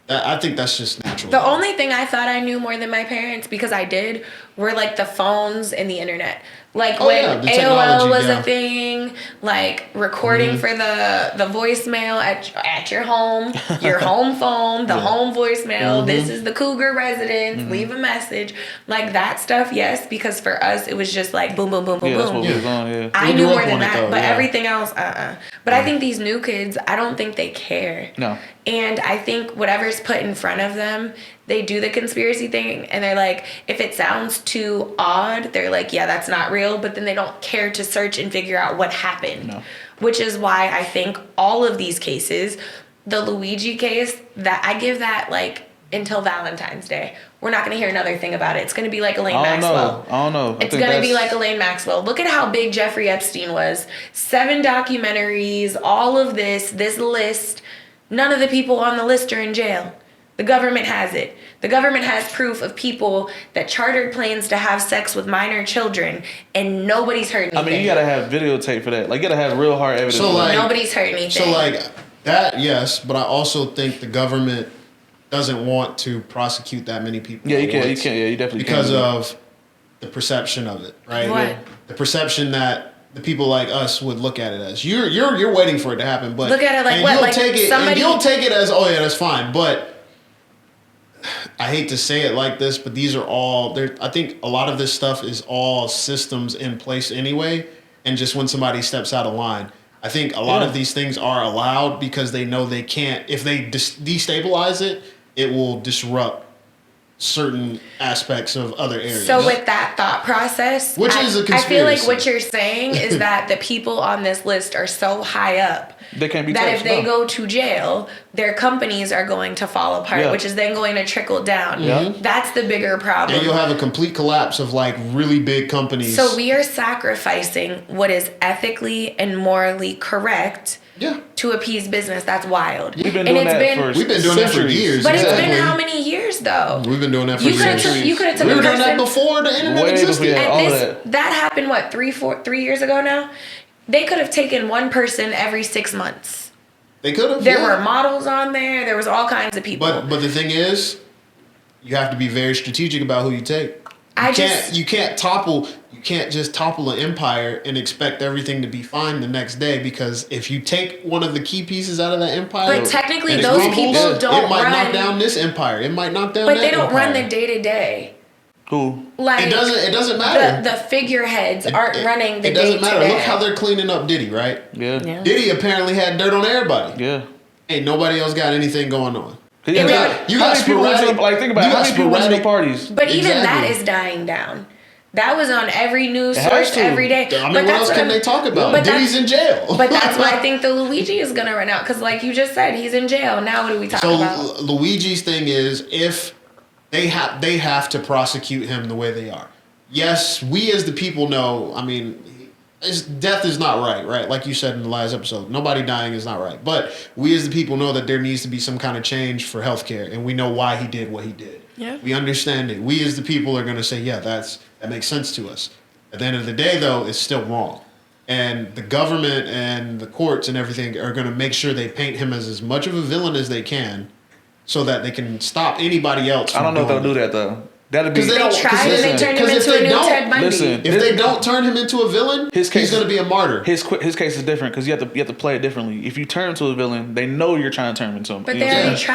I think that's just natural. The only thing I thought I knew more than my parents, because I did, were like the phones and the internet. Like Oh, when yeah, the AOL technology, was yeah. a thing, like recording for the voicemail at your home phone, the Yeah. home voicemail. This is the Cougar residence. Leave a message, like that stuff. Yes, because for us it was just like boom, boom, boom, boom, Yeah, that's boom. what we was on. Yeah. I We knew grew more up than on it, that, though, but yeah. everything else, But I think these new kids, I don't think they care. No. And I think whatever's put in front of them, they do the conspiracy thing, and they're like, if it sounds too odd, they're like, yeah, that's not real. But then they don't care to search and figure out what happened. No. Which is why I think all of these cases, the Luigi case, that I give that like until Valentine's Day. We're not going to hear another thing about it. It's going to be like Elaine I don't Maxwell. know. I don't know. I It's think going to be that's- like Elaine Maxwell. Look at how big Jeffrey Epstein was. 7 documentaries, all of this list. None of the people on the list are in jail. The government has it. The government has proof of people that chartered planes to have sex with minor children, and nobody's heard anything. I mean, you gotta have videotape for that. Like, you gotta have real hard evidence. So, for that. like- Nobody's heard anything. So like that, yes, but I also think the government doesn't want to prosecute that many people. yeah, you at can't. You once can't. Yeah, you definitely because can't. of the perception of it, right? What? Yeah. The perception that the people like us would look at it as you're waiting for it to happen, but Look at it like and what? You'll Like take it, somebody- and you'll take it as, oh yeah, that's fine, but. I hate to say it like this, but these are all there. I think a lot of this stuff is all systems in place anyway. And just when somebody steps out of line, I think a lot Yeah. of these things are allowed because they know they can't. If they destabilize it, it will disrupt certain aspects of other areas. So with that thought process, Which is a I feel like conspiracy. what you're saying is that the people on this list are so high up They can't be that touched. if they no. go to jail, their companies are going to fall apart, Yeah. which is then going to trickle down. Yeah. That's the bigger problem. and you'll have a complete collapse of like really big companies. So we are sacrificing what is ethically and morally correct yeah, to appease business. That's wild. We've been And doing it's that been, for we've been doing that for centuries. years. but exactly. it's been how many years though? We've been doing that for You could have years. took, you could have took We a were doing person. that before the internet Way before, existed. yeah. all And of this that happened what 3 years ago now. They could have taken one person every 6 months. They could have. There yeah. were models on there. There was all kinds of people. But the thing is, you have to be very strategic about who you take. You can't just topple an empire and expect everything to be fine the next day, because if you take one of the key pieces out of that empire, But technically and it those crumbles, people don't it might run- knock down this empire. It might knock down But that they don't run empire. the day to day. Who? Like It doesn't matter. The figureheads aren't running the It day doesn't to matter. day. Look how they're cleaning up Diddy, right? Yeah. Yeah. Diddy apparently had dirt on everybody. Yeah. Ain't nobody else got anything going on. You And got, then- how many people went to sporadic- the, like, think about it. you How got many people went to the sporadic- parties? But even that Exactly. is dying down. That was on every news It has source to. every day. I mean, But what that's else can I'm- they talk about? But Diddy's in jail. But that's why I think the Luigi is gonna run out. Because like you just said, he's in jail. Now what do we talk So about? Luigi's thing is, if they have to prosecute him the way they are. Yes, we as the people know. I mean, death is not right? Like you said in the last episode, nobody dying is not right. But we as the people know that there needs to be some kind of change for healthcare, and we know why he did what he did. Yeah. We understand it. We as the people are going to say, yeah, that makes sense to us. At the end of the day, though, it's still wrong. And the government and the courts and everything are going to make sure they paint him as much of a villain as they can, so that they can stop anybody else. I don't know if they'll doing do it. that though. That'd be. Because they They don't- tried and they listen, turned him 'cause if into a they new don't- Ted Bundy. listen, If they don't turn him into a villain, His case- he's going to be a martyr. His case is different because you have to play it differently. If you turn him to a villain, they know you're trying to turn him into him. But you they know what I'm already saying?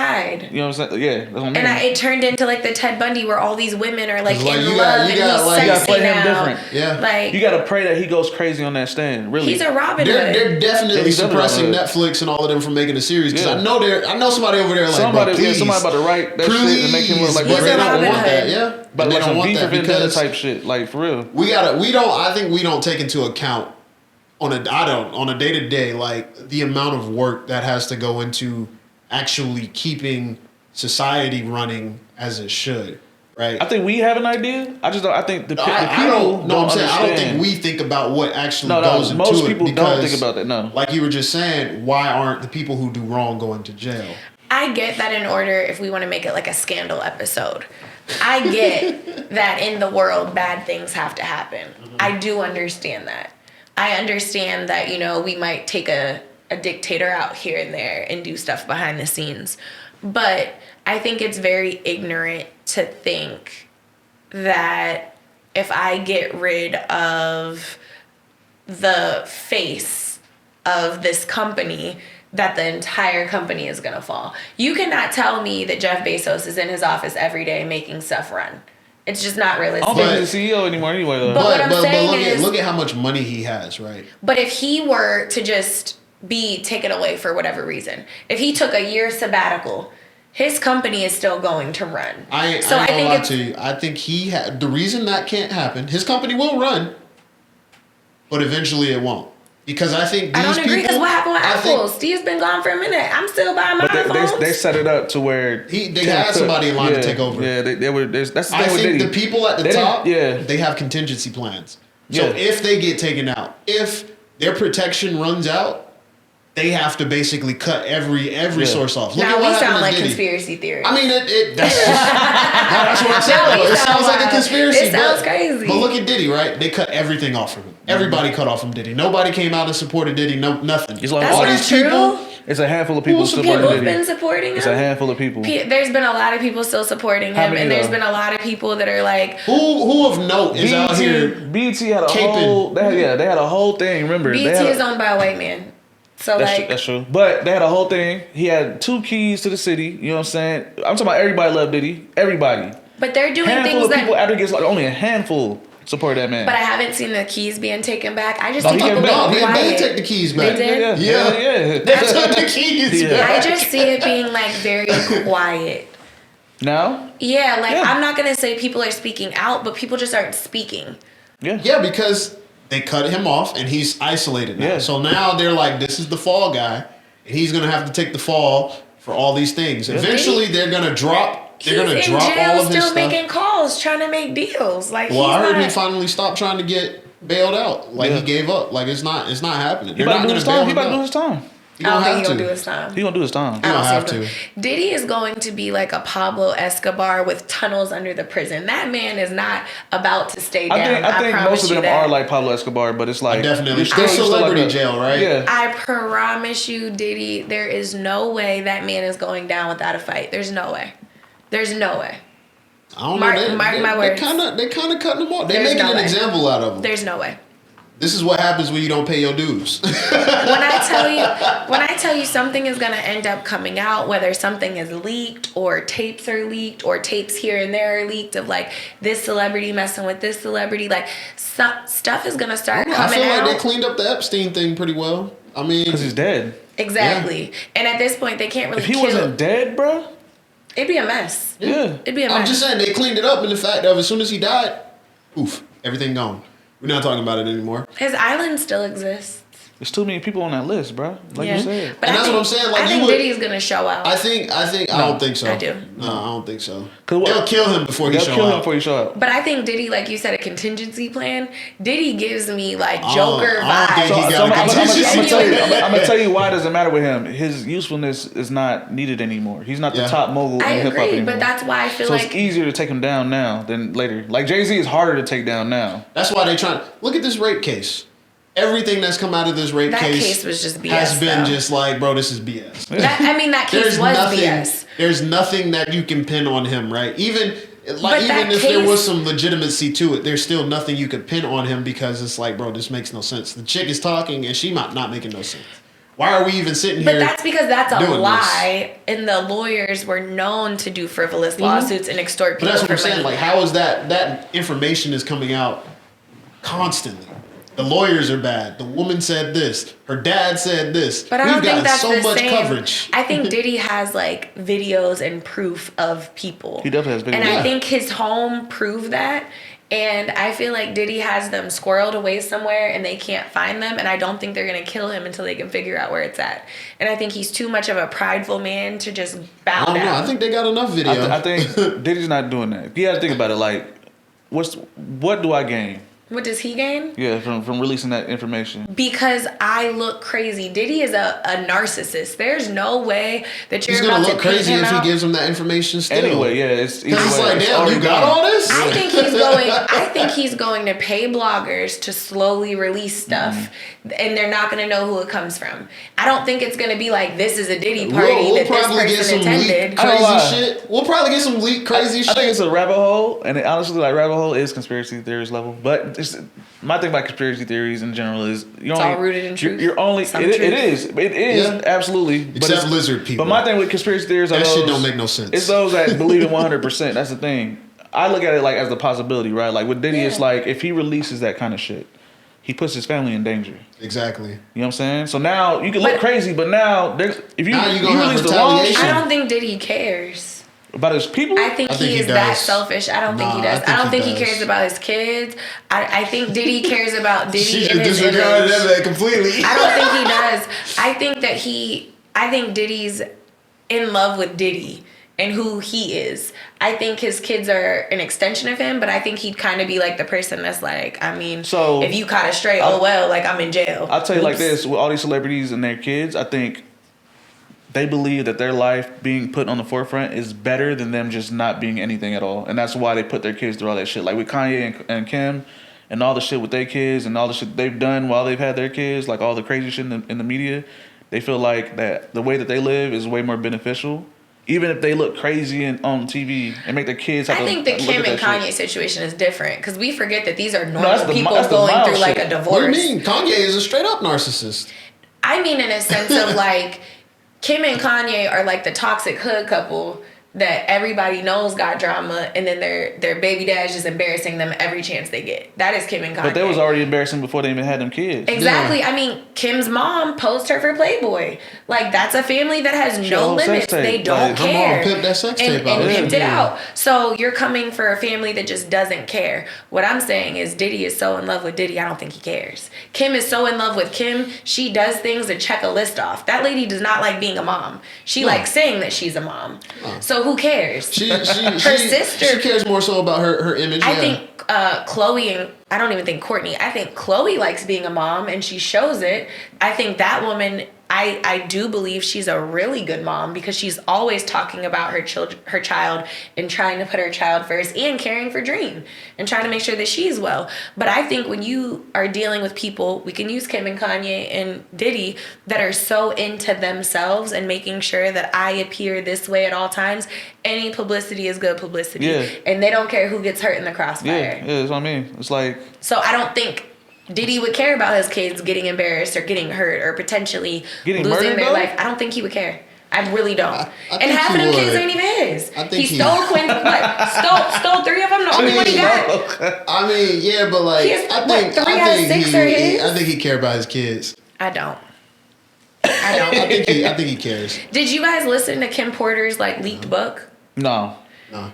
tried. You know what I'm saying? Yeah, that's what I mean. And it turned into like the Ted Bundy where all these women are like It's like in you love got- and you he's got, like- sexy you gotta play him now. different. Yeah. Like you got to pray that he goes crazy on that stand. Really, he's a Robin They're Hood. definitely Yeah, he's definitely suppressing Robin Hood. Netflix and all of them from making a series, because Yeah. I know somebody over there like, somebody, bro, please, somebody about to write that shit and make him look like He's bro, they a don't Robin want that, Hood. yeah. but they like don't some want beef that or vendetta because type shit. Like for real. I think we don't take into account on a day to day, like the amount of work that has to go into actually keeping society running as it should, right? I think we have an idea. I just don't. I think the people I don't. No, I'm saying I don't think understand. we think about what actually No, goes into most it. people don't because, think about that. No. like you were just saying, why aren't the people who do wrong going to jail? I get that in order if we want to make it like a scandal episode. I get that in the world bad things have to happen. I do understand that. I understand that, you know, we might take a dictator out here and there and do stuff behind the scenes. But I think it's very ignorant to think that if I get rid of the face of this company, that the entire company is going to fall. You cannot tell me that Jeff Bezos is in his office every day making stuff run. It's just not I realistic. don't think he's the CEO anymore anyway, though. But what I'm saying is- look at how much money he has, right? But if he were to just be taken away for whatever reason, if he took a year sabbatical, his company is still going to run. I ain't gonna lie to you. I think the reason that can't happen, his company will run, but eventually it won't. Because I think these I don't agree, because what happened with Apple? Steve's been gone for a minute. I'm still buying my iPhones. They set it up to where they had somebody in line to take over. Yeah, they were. That's the thing I with think Diddy. the people at the top, yeah, they have contingency plans. So Yeah. if they get taken out, if their protection runs out, they have to basically cut every source off. Look now at what we happened sound to like Diddy. conspiracy theories. I mean, that's what I said. Now we It sound sounds like a wild. conspiracy. It sounds crazy. But look at Diddy, right? They cut everything off from him. Everybody cut off from Diddy. Nobody came out and supported Diddy. No, nothing. It's like That's all not these true. people. It's a handful of people Who's supporting People have Diddy. been supporting him. It's a handful of people. There's been a lot of people still supporting How him, many, and there's though? been a lot of people that are like, Who of note is out here? BT had a caping. whole. They had a whole thing. Remember, BT they had is owned by a white man. So that's true. But they had a whole thing. He had 2 keys to the city. You know what I'm saying? I'm talking about everybody loved Diddy. Everybody. but they're doing Handful things of that. people after it gets like only a handful support that man. But I haven't seen the keys being taken back. I just No, see he people gave being them back. They quiet. take the keys They back. did? Yeah. They took the keys Yeah. back. I just see it being like very quiet. Now? Yeah, like Yeah. I'm not gonna say people are speaking out, but people just aren't speaking. Yeah. Yeah, because they cut him off and he's isolated now. Yeah. So now they're like, this is the fall guy, and he's gonna have to take the fall for all these things. Eventually, they're gonna drop. They're gonna He's in drop jail all of his still stuff. making calls, trying to make deals. Like Well, I he's heard not, he finally stopped trying to get bailed out. Like Yeah. he gave up. Like it's not happening. He They're about not to do gonna his bail time. He him about to do out. his time. You I don't don't think have he's gonna to. do his time. He gonna do his time. You don't I have see him to. do- Diddy is going to be like a Pablo Escobar with tunnels under the prison. That man is not about to stay down. I think promise most of you them that. are like Pablo Escobar, but it's like Definitely. you're Still you're celebrity like a- jail, right? Yeah. I promise you, Diddy, there is no way that man is going down without a fight. There's no way. There's no way. I don't Mark- know. mark my words. They kind of cutting him off. They're There's making no an way. example out of him. There's no way. This is what happens when you don't pay your dues. When I tell you something is gonna end up coming out, whether something is leaked or tapes are leaked or tapes here and there are leaked of like this celebrity messing with this celebrity, like stuff is gonna start I coming feel like out. they cleaned up the Epstein thing pretty well. I mean, Because he's dead. Exactly. And at this point, they can't really If he kill. wasn't dead, bro. It'd be a mess. Yeah. It'd be a mess. I'm just saying they cleaned it up in the fact of as soon as he died, oof, everything gone. We're not talking about it anymore. His island still exists. There's too many people on that list, bro. Like Yeah. you said. But And I that's think, what I'm saying, like, I you think would- Diddy's gonna show out. I don't think so. I do. No, I don't think so. 'Cause what- They'll kill him before he They'll show kill him up. before you show up. But I think Diddy, like you said, a contingency plan. Diddy gives me like I Joker don't think vibes. he got a I'm contingency gonna tell you why it doesn't matter with him. His usefulness is not needed anymore. He's not the Yeah. top mogul I in hip hop agree, anymore. but that's why I feel so like it's easier to take him down now than later. Like Jay-Z is harder to take down now. That's why they trying. Look at this rape case. Everything that's come out of this rape that case, case was just BS. has been though. just like, bro, this is BS. That case There's was nothing. BS. There's nothing that you can pin on him, right? Even But even that if there case- was some legitimacy to it, there's still nothing you could pin on him because it's like, bro, this makes no sense. The chick is talking and she not making no sense. Why are we even sitting here? But that's because that's a doing lie, and the lawyers were known to do frivolous lawsuits and extort But people that's what for I'm saying. money. Like, how is that information is coming out constantly? The lawyers are bad. The woman said this. Her dad said this. But I We've don't think gotten that's so the much same. coverage. I think Diddy has like videos and proof of people. He definitely has videos. And Yeah. I think his home proved that. And I feel like Diddy has them squirreled away somewhere and they can't find them. And I don't think they're going to kill him until they can figure out where it's at. And I think he's too much of a prideful man to just bow I don't down. know. I think they got enough video. I think Diddy's not doing that. You got to think about it. Like, what do I gain? What does he gain? Yeah, from releasing that information. Because I look crazy. Diddy is a narcissist. There's no way that you're He's gonna about look to paint crazy him if he out. gives him that information still. Anyway, yeah, it's either Because it's way, like, it's damn, already you got done. all this? I think he's going. I think he's going to pay bloggers to slowly release stuff, and they're not going to know who it comes from. I don't think it's going to be like this is a Diddy party We'll that probably this get person some leaked attended. I don't lie. crazy shit. We'll probably get some leaked crazy I shit. think it's a rabbit hole, and honestly, like rabbit hole is conspiracy theorist level. But my thing about conspiracy theories in general is It's all rooted in truth. You're only Some it truth. is Yeah. absolutely. But Except it's, lizard people. But my thing with conspiracy theories are That those, shit don't make no sense. It's those that believe in 100%. That's the thing. I look at it like as the possibility, right? Like with Diddy, it's Yeah. like if he releases that kind of shit, he puts his family in danger. Exactly. You know what I'm saying? So now you can look But- crazy, but now there's if you Now you gonna have release the law retaliation. I don't think Diddy cares. about his people, I think he he is that does. selfish. I don't think he Nah, does. I don't think he does. cares about his kids. I think Diddy cares about Diddy She and just his disregarded image. that completely. I don't think he does. I think Diddy's in love with Diddy and who he is. I think his kids are an extension of him, but I think he'd kind of be like the person that's like, I mean, So, if you caught it straight, oh well, like I'm in jail. I'll tell you like Oops. this: with all these celebrities and their kids, I think they believe that their life being put on the forefront is better than them just not being anything at all, and that's why they put their kids through all that shit. Like with Kanye and Kim, and all the shit with their kids, and all the shit they've done while they've had their kids, like all the crazy shit in the media. They feel like that the way that they live is way more beneficial, even if they look crazy on TV and make their kids have I to think the look Kim at and that Kanye shit. situation is different because we forget that these are that's normal the- people that's the going mild through like shit. a divorce. What do you mean? Kanye is a straight up narcissist. I mean, in a sense of like, Kim and Kanye are like the toxic hood couple that everybody knows got drama, and then their baby dad's just embarrassing them every chance they get. That is Kim and Kanye. But they was already embarrassing before they even had them kids. Exactly. I mean, Kim's mom posed her for Playboy. Like, that's a family that has She no owns sex limits. tape. They don't Like, her mom care. pimped that sex tape out. And Yeah. pimped it Yeah. out. So you're coming for a family that just doesn't care. What I'm saying is Diddy is so in love with Diddy, I don't think he cares. Kim is so in love with Kim, she does things to check a list off. That lady does not like being a mom. She No. likes saying that she's a mom. So who cares? Her sister- She cares more so about her image. I yeah. think Chloe and I don't even think Courtney. I think Chloe likes being a mom and she shows it. I think that woman. I do believe she's a really good mom because she's always talking about her child and trying to put her child first and caring for Dream and trying to make sure that she's well. But I think when you are dealing with people, we can use Kim and Kanye and Diddy that are so into themselves and making sure that I appear this way at all times. Any publicity is good publicity. Yeah. And they don't care who gets hurt in the Yeah, crossfire. yeah, that's what I mean. It's like So I don't think Diddy would care about his kids getting embarrassed or getting hurt or potentially Getting losing murdered, their though? life. I don't think he would care. I really don't. I And think half of he them kids would. ain't even his. I think he he- stole Quinn. Stole 3 of them. The only one he got. I mean, yeah, but like, He has, I what, think 3 out of 6 are his? I think he care about his kids. I don't. I think he cares. Did you guys listen to Kim Porter's like leaked book? no. No.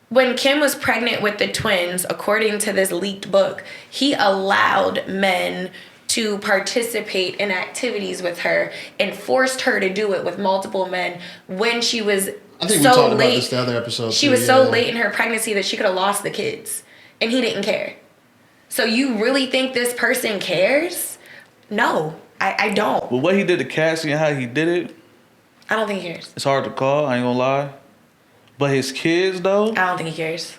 When Kim was pregnant with the twins, according to this leaked book, he allowed men to participate in activities with her and forced her to do it with multiple men when she was I think we so talked about late. this the other episode. She too, was so yeah. late in her pregnancy that she could have lost the kids, and he didn't care. So you really think this person cares? No, I don't. Well, what he did to Cassie and how he did it, I don't think he cares. it's hard to call. I ain't gonna lie. But his kids though, I don't think he cares.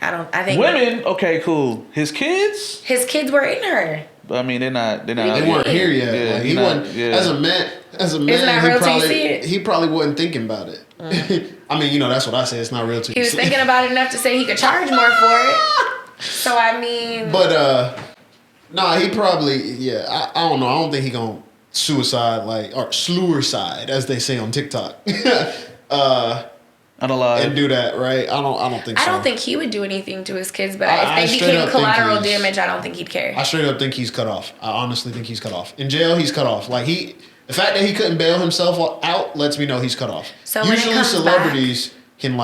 I think women, okay, cool. His kids, his kids were in her. but I mean, they're not. They out weren't yet. here yet. Yeah, Like, he not- wasn't. yeah. As a man, that real till you see it? he probably wasn't thinking about it. I mean, that's what I say. It's not real to He you. was thinking about it enough to say he could charge more for it. So I mean, But nah, he probably I don't know. I don't think he gonna suicide or sluicide as they say on TikTok. Unalive. And do that, right? I don't think so. I don't think he would do anything to his kids. But I if they straight became up think collateral he's- damage, I don't think he'd care. I straight up think he's cut off. I honestly think he's cut off. In jail, he's cut off. Like the fact that he couldn't bail himself out lets me know he's cut off. So when it usually comes celebrities can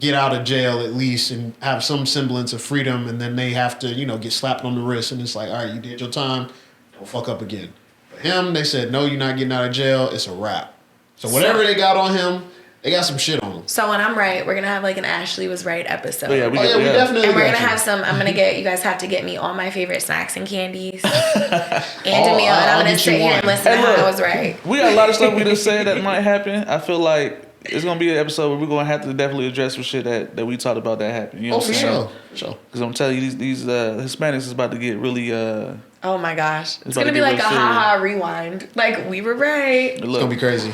get out of jail at least and have some semblance of freedom, and then they have to get slapped on the wrist, and it's like, all right, you did your time, don't fuck up again. For him, they said, no, you're not getting out of jail. It's a wrap. So whatever they got on him, They got some shit on them. So when I'm right, we're gonna have like an Ashley was right episode. Oh, yeah, We definitely and we're got gonna you. have some. I'm gonna get you guys have to get me all my favorite snacks and candies and Oh, Emil, and I'll I'm gonna get you sit here and one. listen Hey, to how look. I was right. We got a lot of stuff we just said that might happen. I feel like it's gonna be an episode where we're gonna have to definitely address some shit that we talked about that happened. You know Oh, what for I'm saying? sure. For sure. Because I'm telling you, these Hispanics is about to get really Oh my gosh, it's about gonna to be get like a real haha rewind. Like we were right. It's gonna be crazy.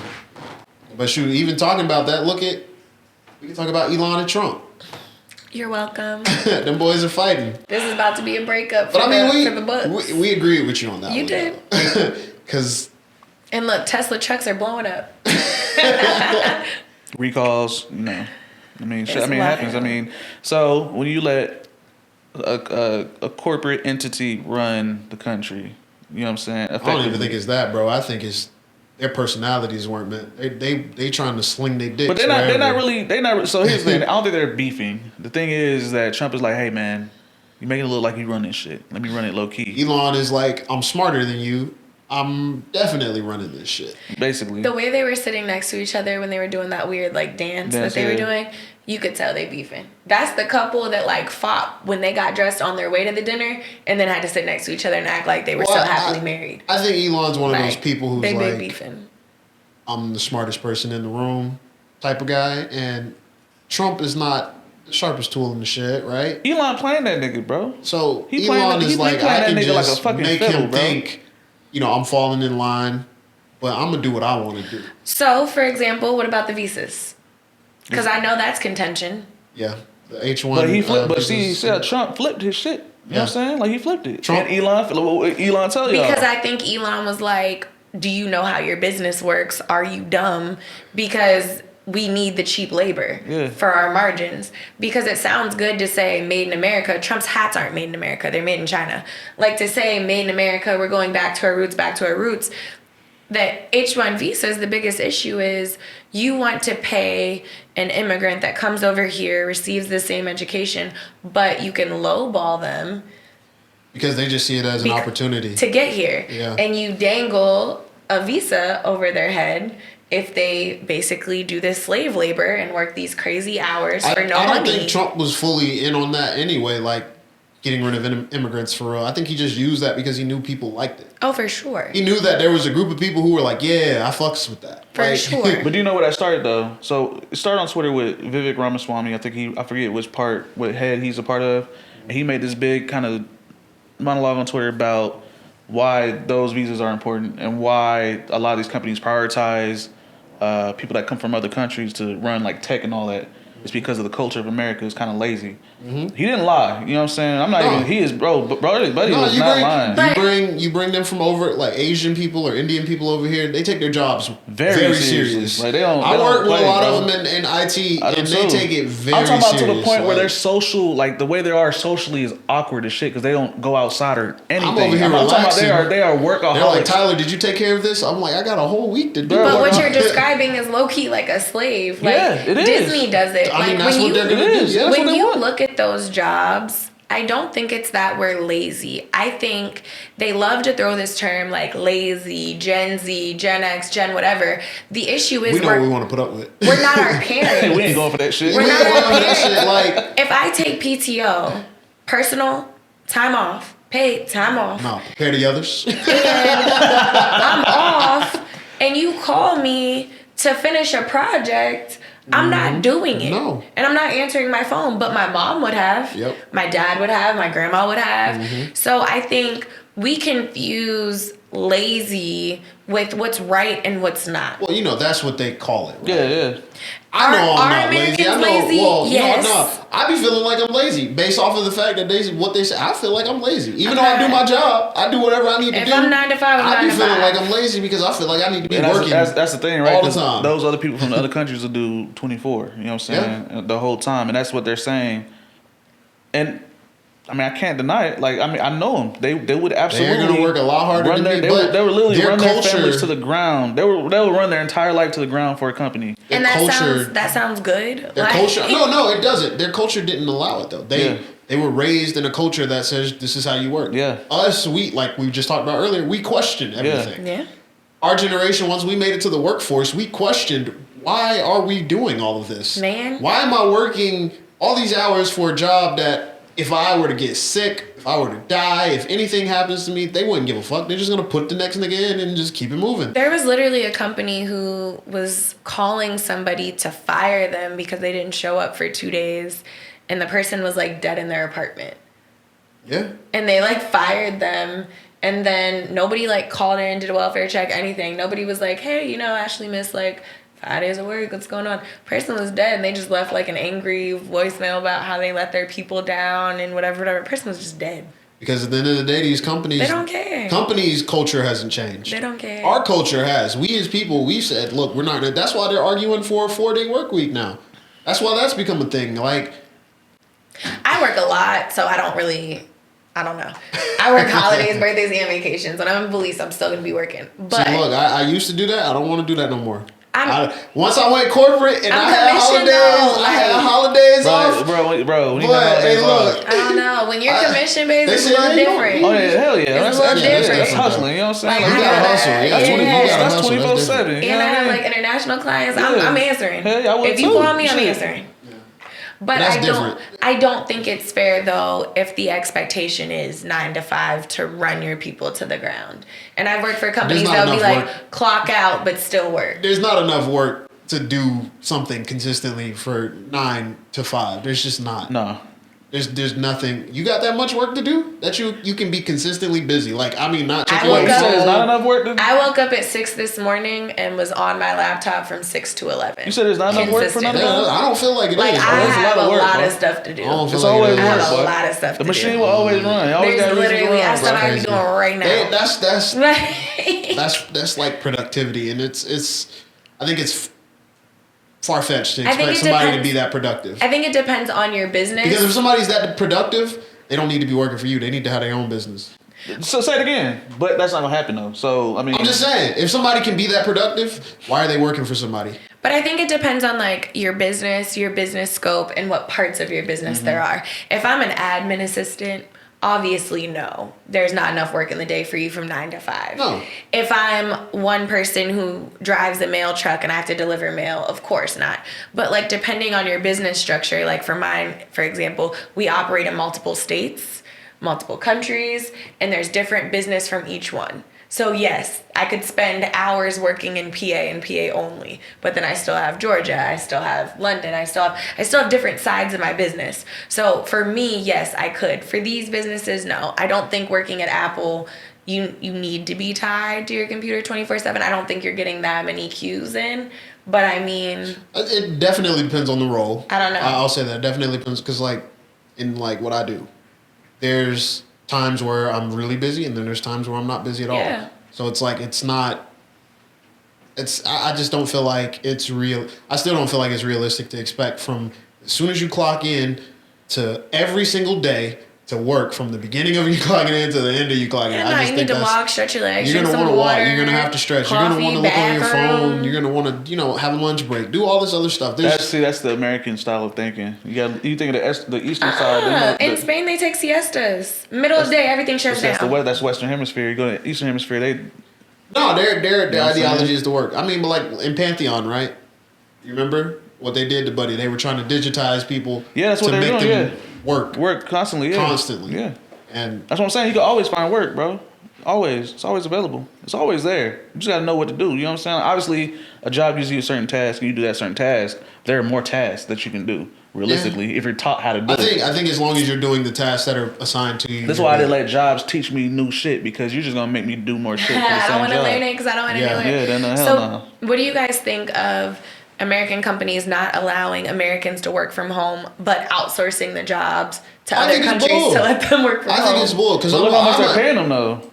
But shoot, even talking about that, we can talk about Elon and Trump. You're welcome. Them boys are fighting. This is about to be a breakup for, But I mean, for the books. we agreed with you on that. You one, did. Because And look, Tesla trucks are blowing up. recalls. You know, I mean, shit. I It's mean, it wild. happens. I mean, so when you let a corporate entity run the country, you know what I'm saying? I don't even think it's that, bro. I think it's their personalities weren't meant. They trying to sling their dicks. But they're not wherever. really. So here's the thing. I don't think they're beefing. The thing is that Trump is like, hey man, you making it look like you run this shit. Let me run it low key. Elon is like, I'm smarter than you. I'm definitely running this shit. Basically. The way they were sitting next to each other when they were doing that weird like dance that they were yeah. doing, you could tell they beefing. That's the couple that like fought when they got dressed on their way to the dinner and then had to sit next to each other and act like they were Well, still happily married. I think Elon's one of those Like, people who's they big like, beefing. I'm the smartest person in the room type of guy. And Trump is not the sharpest tool in the shed, right? Elon playing that nigga, bro. So He playing Elon that- is he like, playing I that can nigga like a just fucking make fiddle, him bro. think, I'm falling in line, but I'm going to do what I want to do. So, for example, what about the visas? Because I know that's contention. Yeah. The H1. But he flipped. But see, business- see how Trump flipped his shit. You know what I'm Yeah. saying? Like he flipped it. Trump- And Elon tell y'all. Because I think Elon was like, do you know how your business works? Are you dumb? Because we need the cheap labor Yeah. for our margins. Because it sounds good to say made in America. Trump's hats aren't made in America. They're made in China. Like to say made in America, we're going back to our roots. That H-1 visas, the biggest issue is you want to pay an immigrant that comes over here, receives the same education, but you can lowball them Because they just see it as an Bec- opportunity. to get here. Yeah. And you dangle a visa over their head if they basically do this slave labor and work these crazy hours for no I don't money. think Trump was fully in on that anyway, like getting rid of immigrants for real. I think he just used that because he knew people liked it. Oh, for sure. He knew that there was a group of people who were like, yeah, I fucks with that. For Like, sure. But do you know where that started though? So it started on Twitter with Vivek Ramaswamy. I forget what head he's a part of. And he made this big kind of monologue on Twitter about why those visas are important and why a lot of these companies prioritize people that come from other countries to run like tech and all that. It's because of the culture of America is kind of lazy. He didn't lie. You know what I'm saying? I'm not No. even. He is buddy No, was not lying. But- you bring them from over, like Asian people or Indian people over here. They take their jobs very, Very serious. seriously. Like, they don't- I they don't work with play, a lot bro. of them in IT, I do and they too. take it very. I'm talking about serious. to the point where Like, their social, like the way they are socially, is awkward as shit because they don't go outside or anything. I'm over here I'm talking about relaxing. they are workaholics. they're like, Tyler, did you take care of this? I'm like, I got a whole week to do. But But what it. you're describing is low key like a slave. Like Yeah, it is. Disney does it. I like mean, that's when what you they're gonna It do. is, yeah. Yeah. That's when what they you want. look at those jobs, I don't think it's that we're lazy. I think they love to throw this term like lazy, Gen Z, Gen X, Gen whatever. The issue is We know what we we're want to put up with. not our parents. we ain't going for that shit. We're We not ain't our going for that parents. shit. Like, If I take PTO, personal time off, paid time off, no, compare to the others. and I'm off, and you call me to finish a project, I'm not doing it. No. And I'm not answering my phone, but my mom would have. Yep. My dad would have. My grandma would have. So I think we confuse lazy with what's right and what's not. Well, that's what they call it. Right? Yeah. I know Are I'm not lazy. I Americans know. lazy? Well, Yes. no. I be feeling like I'm lazy based off of the fact that what they say. I feel like I'm lazy, even I'm though I do not. my job. I do whatever I need to If do. I'm 9 to 5, I'm I 9 be to feeling 5. like I'm lazy because I feel like I need to be And working. that's the thing, right? all the 'Cause time. those other people from the other countries will do 24. You know what I'm saying? The whole time, and that's what they're saying. And I mean, I can't deny it. Like, I mean, I know them. They would absolutely. They're gonna work a lot harder run than their, me, they, but would, they would literally their run their culture- families to the ground. They would run their entire life to the ground for a company. Their And culture, that sounds good. their Like- culture. No, it doesn't. Their culture didn't allow it though. Yeah. They were raised in a culture that says this is how you work. Yeah. Us, like we just talked about earlier, we question everything. Yeah. Our generation, once we made it to the workforce, we questioned why are we doing all of this? Man. Why am I working all these hours for a job that if I were to get sick, if I were to die, if anything happens to me, they wouldn't give a fuck. They're just gonna put the next nigga in and just keep it moving. There was literally a company who was calling somebody to fire them because they didn't show up for 2 days, and the person was like dead in their apartment. Yeah. And they like fired them, and then nobody like called in, did a welfare check, anything. Nobody was like, hey, Ashley missed like 5 days of work, what's going on? Person was dead, and they just left like an angry voicemail about how they let their people down and whatever. Person was just dead. Because at the end of the day, these companies, They don't care. Companies' culture hasn't changed. They don't care. Our culture has. We as people, we said, look, we're not. That's why they're arguing for a 4-day work week now. That's why that's become a thing. Like, I work a lot, so I don't know. I work holidays, birthdays, and vacations. When I'm in police, I'm still gonna be working. But see, look, I used to do that. I don't want to do that no more. I'm- Once I went corporate and I'm I had commissioned holidays, though, I had like- holidays off. Bro, when you But, got hey, holidays look, off. I don't know. When you're commission based, they it's a say little you don't- different. Oh yeah, hell yeah. It's a That's, little yeah, different. that's hustling, you know what I'm saying? Like, you I gotta gotta- hustle. Yeah, yeah. 20, you gotta that's hustle. 24/7. And I have like international clients. Yeah. I'm answering. Hell yeah, I would if you too. call me, I'm Shit. answering. But That's I don't think it's fair though if the expectation is 9 to 5 to run your people to the ground. And I've worked for companies not that'll be enough like work. clock out but still work. There's not enough work to do something consistently for 9 to 5. There's just not. No. There's nothing. You got that much work to do that you can be consistently busy. Like, I mean, not checking woke You your up- said there's not phone. enough work to do? I woke up at 6 this morning and was on my laptop from 6 to 11. You said there's not enough work for none of Consistently. that? I don't feel like it Like is. I bro. There's a have lot of a work, lot bro. of stuff to do. I don't feel It's like always it I is. have work, a boy. lot of stuff The to machine do. will always run. It always There's got reasons to literally run, I still bro. have to be doing right They- now. that's like productivity, and it's. I think it's far fetched to I think expect it somebody to depends- be that productive. I think it depends on your business. Because if somebody's that productive, they don't need to be working for you. They need to have their own business. So say it again. But that's not gonna happen though. So I mean, I'm just saying, if somebody can be that productive, why are they working for somebody? But I think it depends on like your business scope, and what parts of your business there are. If I'm an admin assistant, obviously no, there's not enough work in the day for you from 9 to 5. No. If I'm one person who drives a mail truck and I have to deliver mail, of course not. But like depending on your business structure, like for mine, for example, we operate in multiple states, multiple countries, and there's different business from each one. So yes, I could spend hours working in PA and PA only, but then I still have Georgia, I still have London, I still have different sides of my business. So for me, yes, I could. For these businesses, no. I don't think working at Apple, you need to be tied to your computer 24/7. I don't think you're getting that many cues in, but I mean, It definitely depends on the role. I don't know. I'll say that. It definitely depends because, like, in like what I do, there's times where I'm really busy, and then there's times where I'm not busy at all. Yeah. So it's like it's not. I just don't feel like it's real. I still don't feel like it's realistic to expect from as soon as you clock in to every single day to work from the beginning of you clocking in to the end of you clocking in. yeah, I no, just you think need to that's- walk, stretch your legs, You're drink gonna some want to walk. water, You're gonna have to stretch. You're gonna coffee, want to look on your bathroom. phone. You're gonna want to, have a lunch break. Do all this other stuff. There's, that's the American style of thinking. You think of the Eastern side. In Spain, they take siestas. Middle of the day, everything shuts down. That's Western Hemisphere. You go to Eastern Hemisphere, they no, their know what I'm ideology saying? is to work. I mean, but like in Pantheon, right? You remember what they did to Buddy? They were trying to digitize people. Yeah, that's what to they're make doing, them work work constantly. Yeah. constantly. Yeah. And That's what I'm saying. You can always find work, bro. Always. It's always available. It's always there. You just gotta know what to do. You know what I'm saying? Obviously, a job gives you a certain task, and you do that certain task. There are more tasks that you can do realistically if you're taught how to do it. I think as long as you're doing the tasks that are assigned to you. That's you're why I good. didn't let jobs teach me new shit, because you're just gonna make me do more shit for the I same don't want to job. learn it because I don't want to Yeah. do it. Yeah, then hell so, no. what do you guys think of American companies not allowing Americans to work from home, but outsourcing the jobs to I other think it's countries bull. to let them work from I home? think it's bull because But look how much they're paying them though.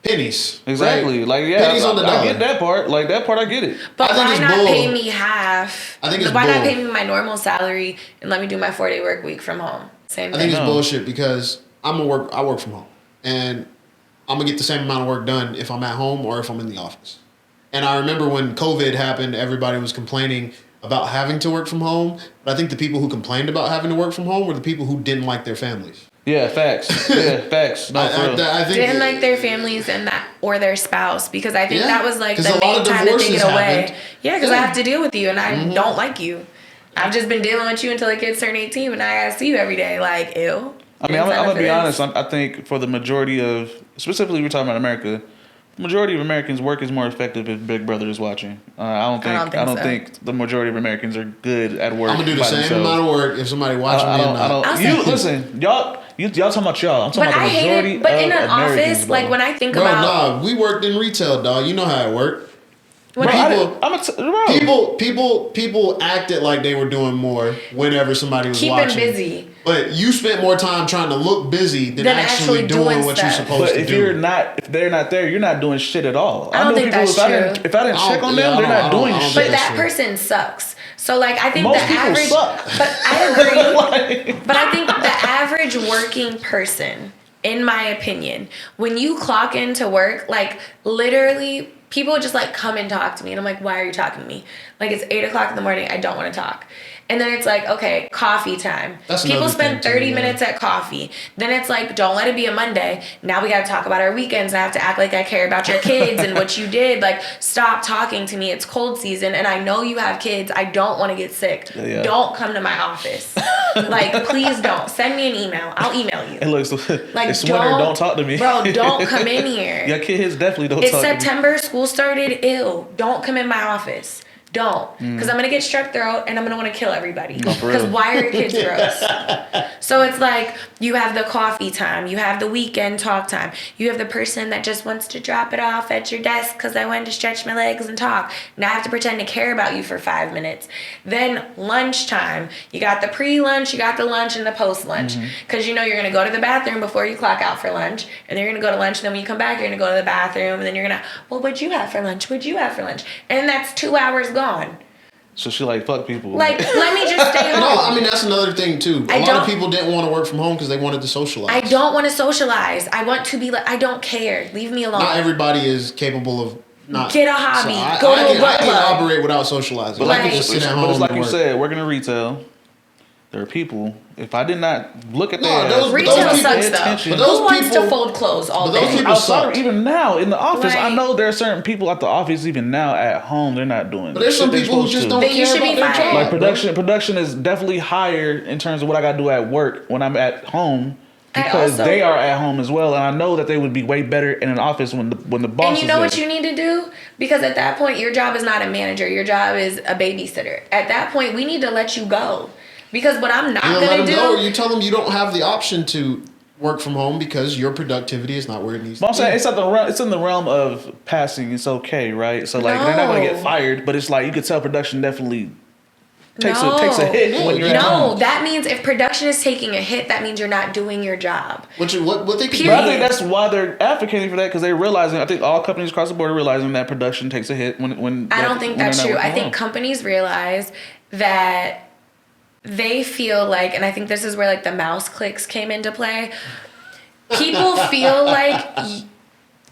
pennies. Exactly. right? Like yeah, pennies on the dollar. I get that part. Like that part, I get it. But I think why it's not bull. pay me half? I think it's why not bull. pay me my normal salary and let me do my 4-day work week from home? Same I thing. think it's No. bullshit because I work from home, and I'm gonna get the same amount of work done if I'm at home or if I'm in the office. And I remember when COVID happened, everybody was complaining about having to work from home. But I think the people who complained about having to work from home were the people who didn't like their families. Yeah, facts. Yeah, facts. No, for real. I think Didn't like their families and that or their spouse because I think Yeah, that was like 'cause the a lot main of time that they divorces get away. happened. Yeah, because I Yeah. have to deal with you and I don't like you. I've just been dealing with you until the kids turn 18 and I gotta see you every day. Like, ew. I mean, I'm gonna be honest. I think for the majority of, specifically, we're talking about America. The majority of Americans' work is more effective if Big Brother is watching. I don't so. think the majority of Americans are good at work. I'm gonna do the by same themselves. amount of work if somebody watching me. I'll say- You listen, y'all talking about y'all. I'm talking But about I the hate majority it. But in of an Americans, office, bro. like when I think Bro, about nah, we worked in retail, dog. You know how it worked. when Bro, I bro. People acted like they were doing more whenever somebody was keep watching. them busy. But you spent more time trying to look busy than Than actually actually doing doing what you're stuff. supposed But to if do. if they're not there, you're not doing shit at all. I don't know think people, that's if I true. didn't check on them, I they're don't- not doing I don't shit. But think that that's true. person sucks. So like I think Most the people average suck. But I agree. Like- But I think the average working person, in my opinion, when you clock into work, like literally people just like come and talk to me and I'm like, why are you talking to me? Like it's 8:00 in the morning, I don't want to talk. And then it's like, okay, coffee time. That's People another spend thing, 30 too, minutes at coffee. Then it's like, don't let it be a Monday. Now we got to talk about our weekends. I have to act like I care about your kids and what you did. Like, stop talking to me. It's cold season and I know you have kids. I don't want to get sick. Yeah. Don't come to my office. Like, please don't. Send me an email. I'll email you. It looks Like, it's winter. Don't talk to me, Bro, don't come in here. Your kids definitely don't It's talk to me. September. School started. Ew. Don't come in my office. Don't. Because I'm going to get strep throat and I'm going to want to kill everybody. No, for Because real. why are your kids gross? So it's like you have the coffee time. You have the weekend talk time. You have the person that just wants to drop it off at your desk because I wanted to stretch my legs and talk. Now I have to pretend to care about you for 5 minutes. Then lunchtime. You got the pre-lunch, you got the lunch, and the post-lunch. Because you know you're going to go to the bathroom before you clock out for lunch. And then you're going to go to lunch. And then when you come back, you're going to go to the bathroom. And then you're going to, well, what'd you have for lunch? What'd you have for lunch? And that's 2 hours gone. So she like fuck people. Like, let me just stay home. No, I mean that's another thing too. A I lot don't- of people didn't want to work from home because they wanted to socialize. I don't want to socialize. I want to be like, I don't care. Leave me alone. Not everybody is capable of not. Get a hobby. I, Go I to a can, book I can club. operate without socializing. But I can like- just sit at home. But it's like and you work. said, working in retail, there are people. If I did not look at No, that, those- Retail people- sucks attention. though. But those Who wants to people- fold clothes all but those day? people- outside, suck. even now in the office, I Like- know there are certain people at the office. Even now at home, they're not doing. But there's shit some they're people who supposed just to. don't Then you care should about be their fired. job. Like bro. production is definitely higher in terms of what I got to do at work when I'm at home I because also- they are at home as well, and I know that they would be way better in an office when the boss. And you know is what there. you need to do? Because at that point, your job is not a manager. Your job is a babysitter. At that point, we need to let you go. Because what I'm not You let going them to go, or do... you tell them you don't have the option to work from home because your productivity is not where it needs But I'm to saying be. it's in the realm of passing. It's okay, right? So like they're not gonna No. get fired, but it's like you could tell production definitely takes No. a hit when you're at No, home. that means if production is taking a hit, that means you're not doing your job. What they can Period. But I think that's why they're advocating for that because they're realizing. I think all companies across the board are realizing that production takes a hit when. I don't think when that's they're true. not I working think from home. companies realize that they feel like, and I think this is where like the mouse clicks came into play. People feel like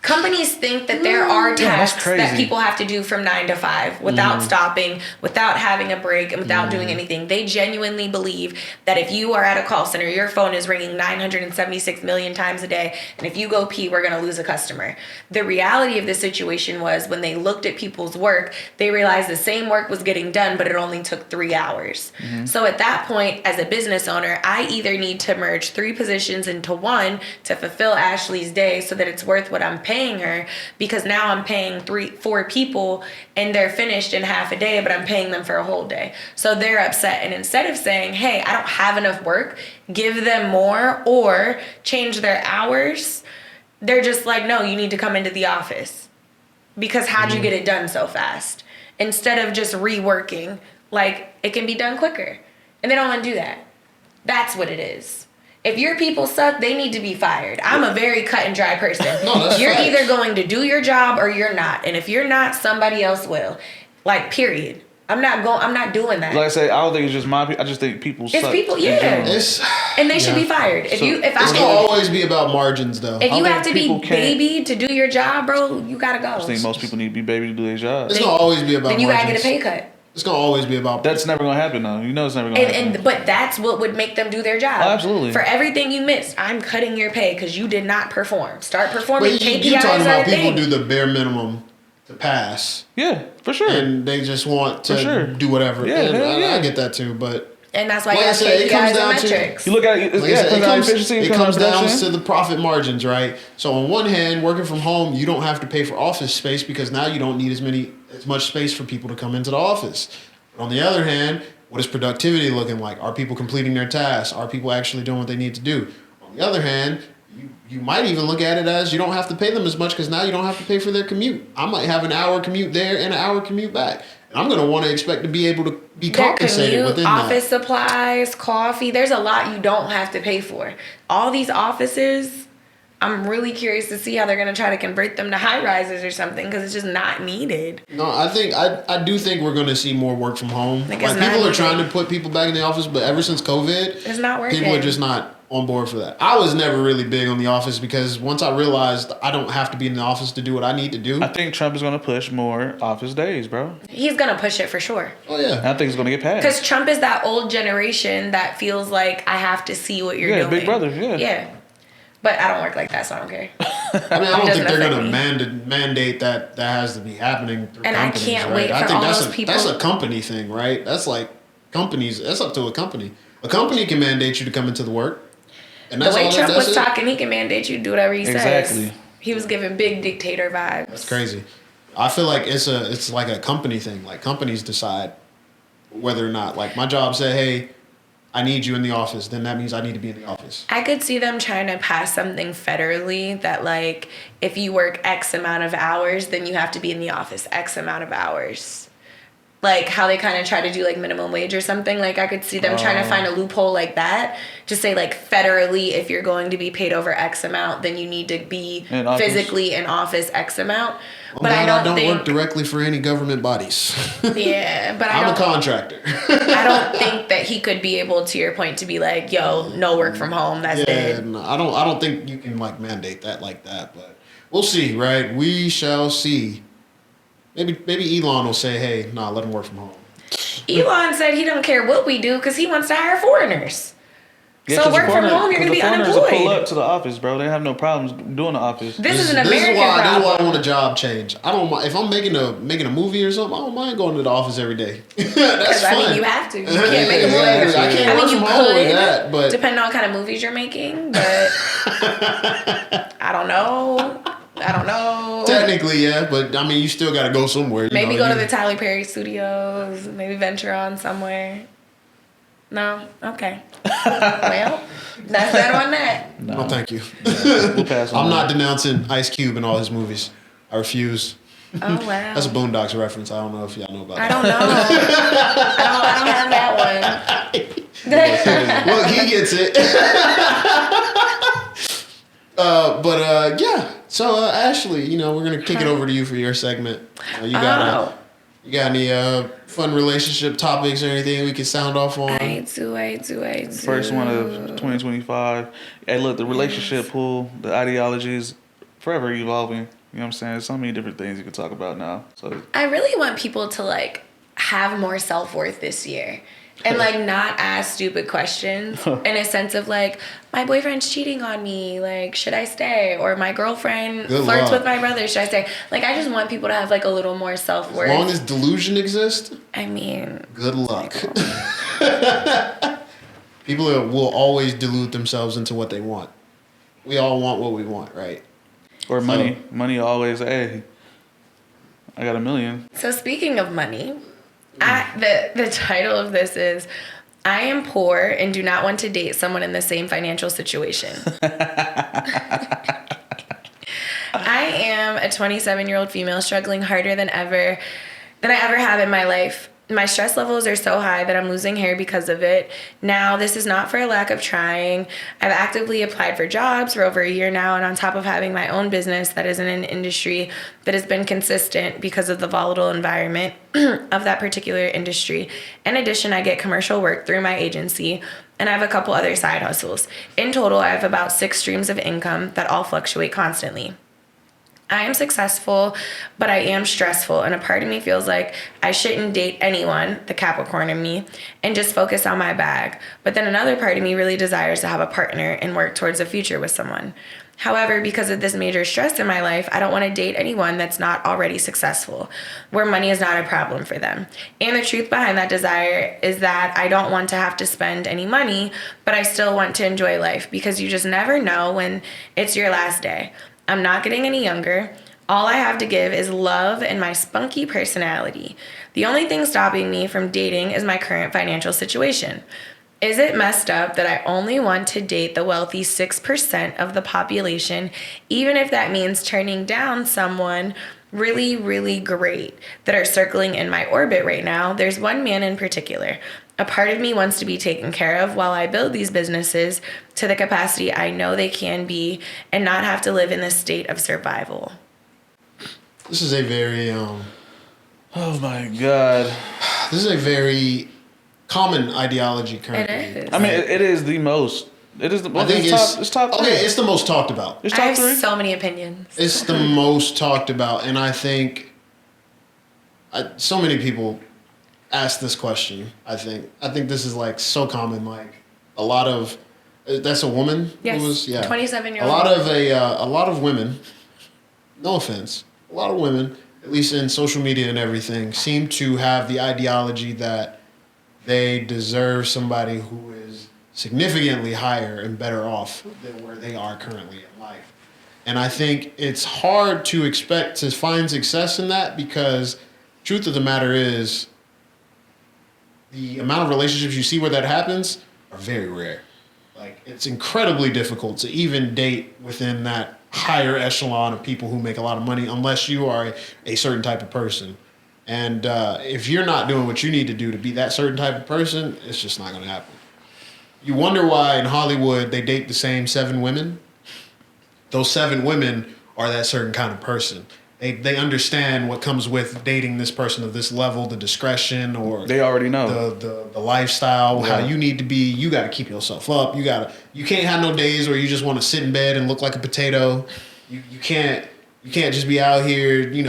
companies think that there are Yeah, that's tasks that crazy. people have to do from 9 to 5 without stopping, without having a break, and without doing anything. They genuinely believe that if you are at a call center, your phone is ringing 976 million times a day, and if you go pee, we're going to lose a customer. The reality of the situation was when they looked at people's work, they realized the same work was getting done, but it only took 3 hours. So at that point, as a business owner, I either need to merge 3 positions into one to fulfill Ashley's day so that it's worth what I'm paying her, because now I'm paying 4 people and they're finished in half a day, but I'm paying them for a whole day. So they're upset. And instead of saying, hey, I don't have enough work, give them more or change their hours, they're just like, no, you need to come into the office. Because how'd you get it done so fast? Instead of just reworking, like it can be done quicker. And they don't want to do that. That's what it is. If your people suck, they need to be fired. I'm a very cut and dry person. No, that's You're facts. either going to do your job or you're not. And if you're not, somebody else will. Like, period. I'm not doing that. Like I said, I don't think it's just my people. I just think people suck. people- in yeah. general. It's And they should yeah. be fired. If So- you It's gonna always be about margins, though. if you I have to think be people can't- baby to do your job, bro, you gotta go. I think most people need to be baby to do their job. It's gonna always be about Then you gotta margins. get a pay cut. It's gonna always be about That's never gonna happen though. You know it's never gonna happen. But that's what would make them do their job. Oh, absolutely. For everything you missed, I'm cutting your pay because you did not perform. Start performing. But KPIs you're talking are about a people thing. do the bare minimum to pass, Yeah, for sure. and they just want to For sure. do whatever. Yeah, And hell yeah. I get that too, but And that's why Like you I have said, it comes KPIs down and to- metrics. you look at it, like I yeah, said, it comes down to efficiency, it comes down production. to the profit margins, right? So on one hand, working from home, you don't have to pay for office space because now you don't need as much space for people to come into the office. But on the other hand, what is productivity looking like? Are people completing their tasks? Are people actually doing what they need to do? On the other hand, you might even look at it as you don't have to pay them as much because now you don't have to pay for their commute. I might have an hour commute there and an hour commute back. And I'm going to want to expect to be able to be Their compensated commute, within office that. supplies, coffee. There's a lot you don't have to pay for. All these offices, I'm really curious to see how they're going to try to convert them to high rises or something because it's just not needed. No, I do think we're going to see more work from home. Like, Like it's not people are needed. trying to put people back in the office, but ever since COVID, It's not working. people are just not on board for that. I was never really big on the office because once I realized I don't have to be in the office to do what I need to do. I think Trump is gonna push more office days, bro. He's going to push it for sure. Oh And yeah. I think it's gonna get passed. Because Trump is that old generation that feels like I have to see what you're Yeah, doing. big brother, yeah. Yeah. But I don't work like that, so I don't care. I mean, I don't It think they're doesn't going to affect mandate that has to be happening through And I companies, can't right? wait I for think all that's those people- That's a company thing, right? That's like companies. That's up to a company. A company can mandate you to come into the work, and The that's way all. Trump That's was it. talking, he can mandate you to do whatever he Exactly. says. He was giving big dictator vibes. It's crazy. I feel like it's like a company thing. Like companies decide whether or not. Like my job said, hey, I need you in the office. Then that means I need to be in the office. I could see them trying to pass something federally that, like, if you work X amount of hours, then you have to be in the office X amount of hours. Like how they kind of try to do like minimum wage or something. Like I could see them trying to find a loophole like that. Just say like federally, if you're going to be paid over X amount, then you need to be In office. physically in office X amount. I'm But I glad don't think, work directly for any government bodies. yeah. But I I'm a don't. contractor. I don't think that he could be able, to your point, to be like, yo, no work from home. That's Yeah, it. no, I don't think you can like mandate that like that, but we'll see, right? We shall see. Maybe Elon will say, "Hey, nah, let him work from home." Elon said he don't care what we do because he wants to hire foreigners. Yeah, So 'cause the work from foreigner- home, you're 'cause gonna be the foreigners will pull unemployed. up to the office, bro. They have no problems doing the office. This is an This American is why I problem. want a job change. I don't mind if I'm making a movie or something. I don't mind going to the office every day. That's Because fun. I mean, you have to. You Yeah, can't make a movie. exactly. I can't I work mean, you from home with could, that, but depending on what kind of movies you're making. But I don't know. technically, yeah. But I mean, you still got to go somewhere. You Maybe know, go to you- the Tyler Perry Studios. Maybe venture on somewhere. No? Okay. Well, that's that on that. No, thank you. We'll pass on I'm that. not denouncing Ice Cube and all his movies. I refuse. Oh, wow. That's a Boondocks reference. I don't know if y'all know about I that. don't know. I don't have that one. Look, he gets it. Yeah. So Ashley, you know, we're gonna kick it over to you for your segment. You got any fun relationship topics or anything we can sound off on? I do. First one of 2025. Hey, look, the relationship pool, the ideology is forever evolving. You know what I'm saying? There's so many different things you can talk about now. So I really want people to like have more self-worth this year and like not ask stupid questions in a sense of like, my boyfriend's cheating on me, like, should I stay? Or my girlfriend Good flirts luck. with my brother, should I stay? Like, I just want people to have like a little more self-worth. As long as delusion exists, I mean, good luck. People will always delude themselves into what they want. We all want what we want, right? or money. Money always, hey, I got $1 million. so speaking of money, the title of this is, I am poor and do not want to date someone in the same financial situation. I am a 27-year-old female struggling harder than I ever have in my life. My stress levels are so high that I'm losing hair because of it. Now, this is not for a lack of trying. I've actively applied for jobs for over a year now, and on top of having my own business that is in an industry that has been consistent because of the volatile environment of that particular industry. In addition, I get commercial work through my agency, and I have a couple other side hustles. In total, I have about 6 streams of income that all fluctuate constantly. I am successful, but I am stressful. And a part of me feels like I shouldn't date anyone, the Capricorn in me, and just focus on my bag. But then another part of me really desires to have a partner and work towards a future with someone. However, because of this major stress in my life, I don't want to date anyone that's not already successful, where money is not a problem for them. And the truth behind that desire is that I don't want to have to spend any money, but I still want to enjoy life because you just never know when it's your last day. I'm not getting any younger. All I have to give is love and my spunky personality. The only thing stopping me from dating is my current financial situation. Is it messed up that I only want to date the wealthy 6% of the population, even if that means turning down someone really, really great that are circling in my orbit right now? There's one man in particular. A part of me wants to be taken care of while I build these businesses to the capacity I know they can be and not have to live in this state of survival. This is a very Oh my God. this is a very common ideology currently. It is. I mean, it is the most. It is the. I think it's top three. okay. It's the most talked about. It's I top have three. so many opinions. It's the most talked about, and I think so many people ask this question. I think this is like so common. Like a lot of that's a woman. Yes, Who was, 27-year-old. A lot of women. No offense, a lot of women, at least in social media and everything, seem to have the ideology that they deserve somebody who is significantly higher and better off than where they are currently in life. And I think it's hard to expect to find success in that because truth of the matter is the amount of relationships you see where that happens are very rare. Like it's incredibly difficult to even date within that higher echelon of people who make a lot of money unless you are a certain type of person. And if you're not doing what you need to do to be that certain type of person, it's just not going to happen. You wonder why in Hollywood they date the same 7 women. Those 7 women are that certain kind of person. They understand what comes with dating this person of this level, the discretion or They already know. the lifestyle, Yeah. how you need to be. You got to keep yourself up. You can't have no days where you just want to sit in bed and look like a potato. You can't just be out here, you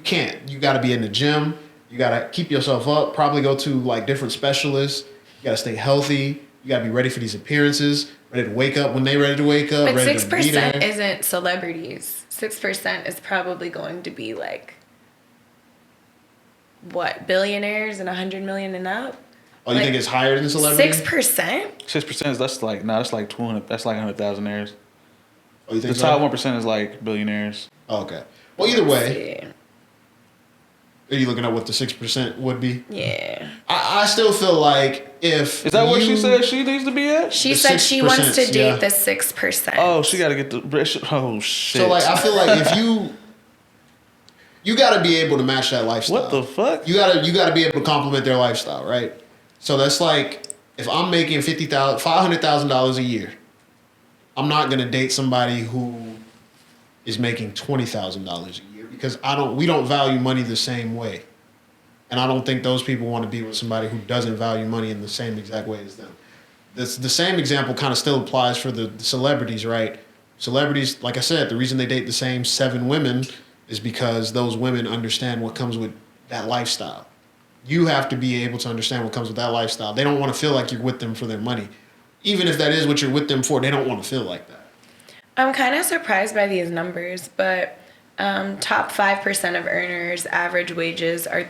can't. You got to be in the gym. You got to keep yourself up. Probably go to like different specialists. You got to stay healthy. You got to be ready for these appearances. Ready to wake up when they ready to wake up. But ready 6% to be there. isn't celebrities. 6% is probably going to be like, what, billionaires and 100 million and up? Oh, you think it's higher than celebrity? 6%? 6% that's like that's like 200. That's like 100,000aires. Oh, you The think top so? 1% is like billionaires. Oh, okay. Well, either way, are you looking at what the 6% would be? Yeah. I still feel like if Is that what she you- said she needs to be at? She The said she wants to 6%, date yeah. the 6%. Oh, she got to get the. Oh shit. So like I feel like if you got to be able to match that lifestyle. What the fuck? You got to be able to complement their lifestyle, right? So that's like if I'm making $500,000 a year, I'm not gonna date somebody who is making $20,000 a year because we don't value money the same way, and I don't think those people want to be with somebody who doesn't value money in the same exact way as them. The same example kind of still applies for the celebrities, right? Celebrities, like I said, the reason they date the same 7 women is because those women understand what comes with that lifestyle. You have to be able to understand what comes with that lifestyle. They don't want to feel like you're with them for their money. Even if that is what you're with them for, they don't want to feel like that. I'm kind of surprised by these numbers, but top 5% of earners' average wages are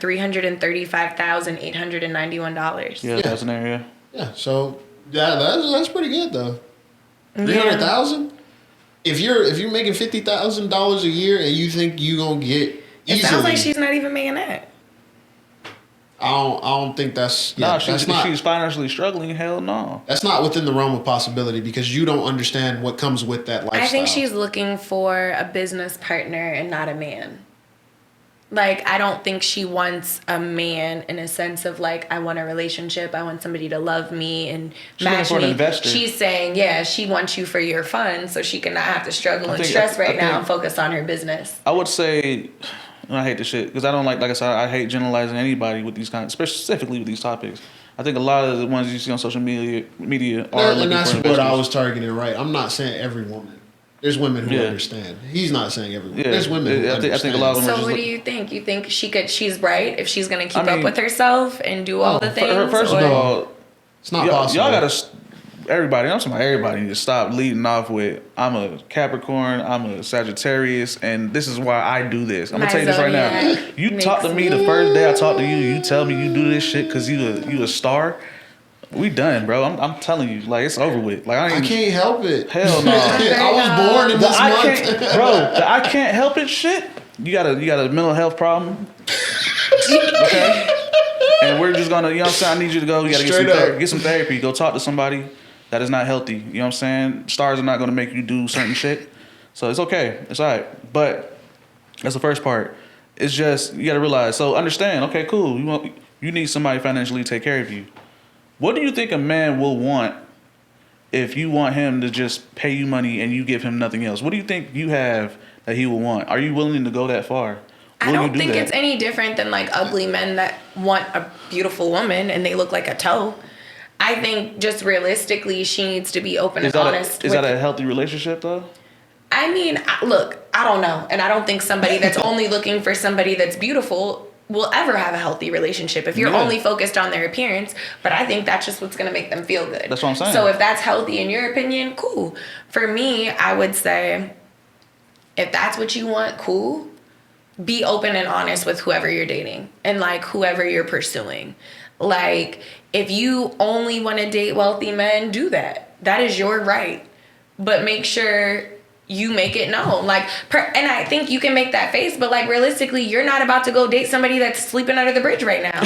$335,891. Yeah, that's an area. Yeah, so that's pretty good though. 300,000. If you're making $50,000 a year and you think you gonna get It easily, sounds like she's not even making that. I don't think that's No, that's not she's financially struggling. Hell no. that's not within the realm of possibility because you don't understand what comes with that lifestyle. I think she's looking for a business partner and not a man. Like, I don't think she wants a man in a sense of like, I want a relationship. I want somebody to love me and She's looking match for an me. investor. She's saying, yeah, she wants you for your fun so she can not have to struggle and stress right now and focus on her business. I would say, and I hate this shit because I don't like I said, I hate generalizing anybody with these kinds, specifically with these topics. I think a lot of the ones you see on social media are and looking that's for what investors. I was targeting, right? I'm not saying every woman. There's women who Yeah. understand. He's not saying everyone. Yeah. There's women who I understand. think a lot of them So are just what do you think? You think she's right if she's gonna keep up with herself and do all the things? First of or- all, It's not y'all, possible. y'all gotta. Everybody, I'm talking about everybody, need to stop leading off with I'm a Capricorn, I'm a Sagittarius, and this is why I do this. I'm gonna My tell you this right now. zodiac You makes talk to me the first day I talk to you. You tell me you do this shit because you a star. We done, bro. I'm telling you, like it's over with. Like I can't help it. Hell no. I was born in The this I month. can't, bro. The I can't help it shit. You got a mental health problem. Okay. And we're just gonna, you know what I'm saying? I need you to go. You gotta Straight up. get some therapy. Go talk to somebody that is not healthy. You know what I'm saying? Stars are not gonna make you do certain shit. So it's okay. It's alright. But that's the first part. It's just you gotta realize. So understand. Okay, cool. You need somebody financially to take care of you. What do you think a man will want if you want him to just pay you money and you give him nothing else? What do you think you have that he will want? Are you willing to go that far? I Will you don't do think that? it's any different than like ugly men that want a beautiful woman and they look like a toe. I think just realistically, she needs to be open Is and that honest. is that a healthy relationship though? I mean, look, I don't know. And I don't think somebody that's only looking for somebody that's beautiful will ever have a healthy relationship if you're Yeah. only focused on their appearance. But I think that's just what's going to make them feel good. That's what I'm saying. So if that's healthy in your opinion, cool. For me, I would say if that's what you want, cool. Be open and honest with whoever you're dating and like whoever you're pursuing. Like if you only want to date wealthy men, do that. That is your right. But make sure you make it known. Like, and I think you can make that face, but like realistically, you're not about to go date somebody that's sleeping under the bridge right now.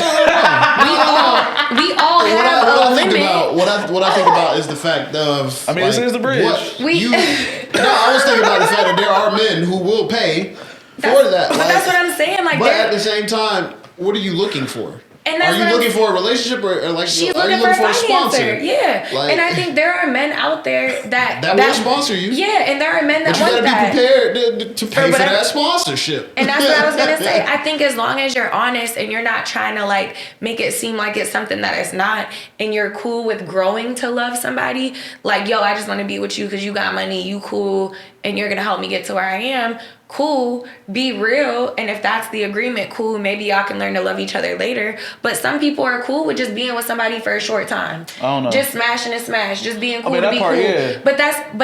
we all have a limit. What I think about is the fact of. I mean, this is the bridge. No, I was thinking about the fact that there are men who will pay for that. But that's what I'm saying. Like, But at the same time, what are you looking for? And that's are you what looking for a relationship or like she's are looking you for a looking for a sponsor? financer. Yeah. Like- and I think there are men out there that will sponsor you. Yeah, and there are men that But you want gotta that. be prepared to pay for whatever- that sponsorship. And that's what I was gonna say. I think as long as you're honest and you're not trying to like make it seem like it's something that it's not, and you're cool with growing to love somebody, like yo, I just want to be with you because you got money, you cool, and you're gonna help me get to where I am. Cool, be real, and if that's the agreement, cool. Maybe y'all can learn to love each other later. But some people are cool with just being with somebody for a short time. I don't know. Just smashing and smash, just being cool mean, to that be part, cool. yeah. But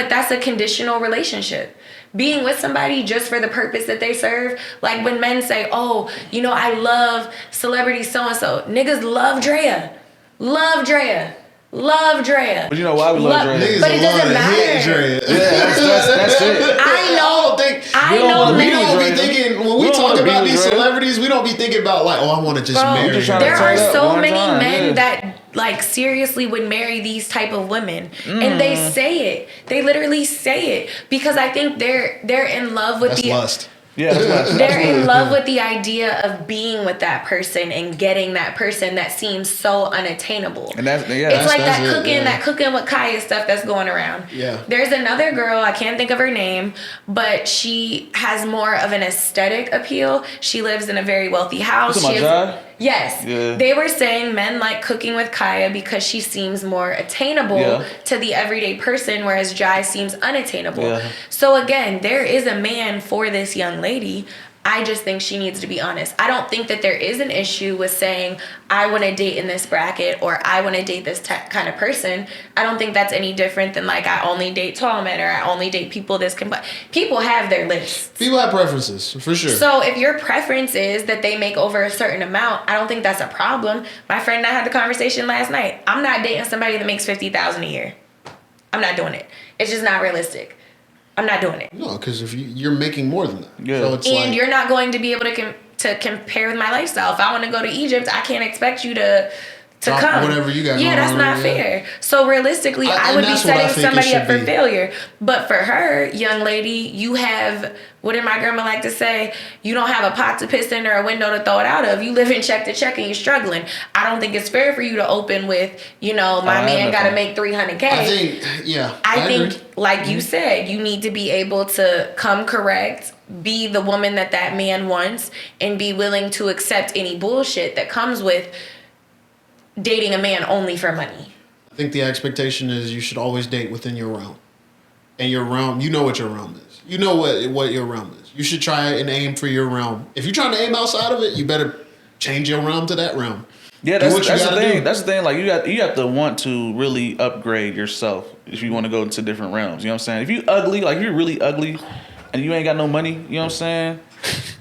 that's a conditional relationship. Being with somebody just for the purpose that they serve. Like when men say, oh, you know, I love celebrity so-and-so. Niggas love Drea. Love Drea. Love Drea. But you know why we love Drea? Niggas But it love doesn't to matter. hit Drea. That's it. I know. I don't know wanna We be men. don't be Drea. thinking when We we don't talk wanna be about with these Drea. celebrities. We don't be thinking about like, oh, I want to just Bro, marry just her. trying to there turn are up so one many time, men yeah. that like seriously would marry these type of women, and they say it. They literally say it because I think they're in love with That's the. lust. Yeah, that's They're in absolutely. love with the idea of being with that person and getting that person that seems so unattainable. And that's It's like that's that it, cooking, yeah. that cooking with Kaya stuff that's going around. Yeah. There's another girl, I can't think of her name, but she has more of an aesthetic appeal. She lives in a very wealthy house. You talking She about has- Jai? Yes. Yeah. They were saying men like cooking with Kaya because she seems more attainable Yeah. to the everyday person, whereas Jai seems unattainable. Yeah. So again, there is a man for this young lady. I just think she needs to be honest. I don't think that there is an issue with saying, I want to date in this bracket or I want to date this kind of person. I don't think that's any different than like, I only date tall men or I only date people this can. People have their lists. People have preferences for sure. So if your preference is that they make over a certain amount, I don't think that's a problem. My friend and I had the conversation last night. I'm not dating somebody that makes $50,000 a year. I'm not doing it. It's just not realistic. I'm not doing it. No, because if you're making more than that, Yeah. so it's And like you're not going to be able to compare with my lifestyle. If I want to go to Egypt, I can't expect you to Drop come. whatever you got Yeah, going that's on, not yeah. fair. So realistically, I and would be that's what I setting think it somebody up should for be. failure. But for her, young lady, you have, what did my grandma like to say? You don't have a pot to piss in or a window to throw it out of. You live in check to check and you're struggling. I don't think it's fair for you to open with, you know, my I man got to understand. make $300K. I think, yeah, I think, agree. like you said, you need to be able to come correct, be the woman that man wants, and be willing to accept any bullshit that comes with dating a man only for money. I think the expectation is you should always date within your realm. and your realm, you know what your realm is. You know what your realm is. You should try and aim for your realm. If you're trying to aim outside of it, you better change your realm to that realm. Yeah, Do that's what you the gotta thing. do. That's the thing. Like you have to want to really upgrade yourself if you want to go into different realms. You know what I'm saying? If you ugly, like if you're really ugly, and you ain't got no money, you know what I'm saying?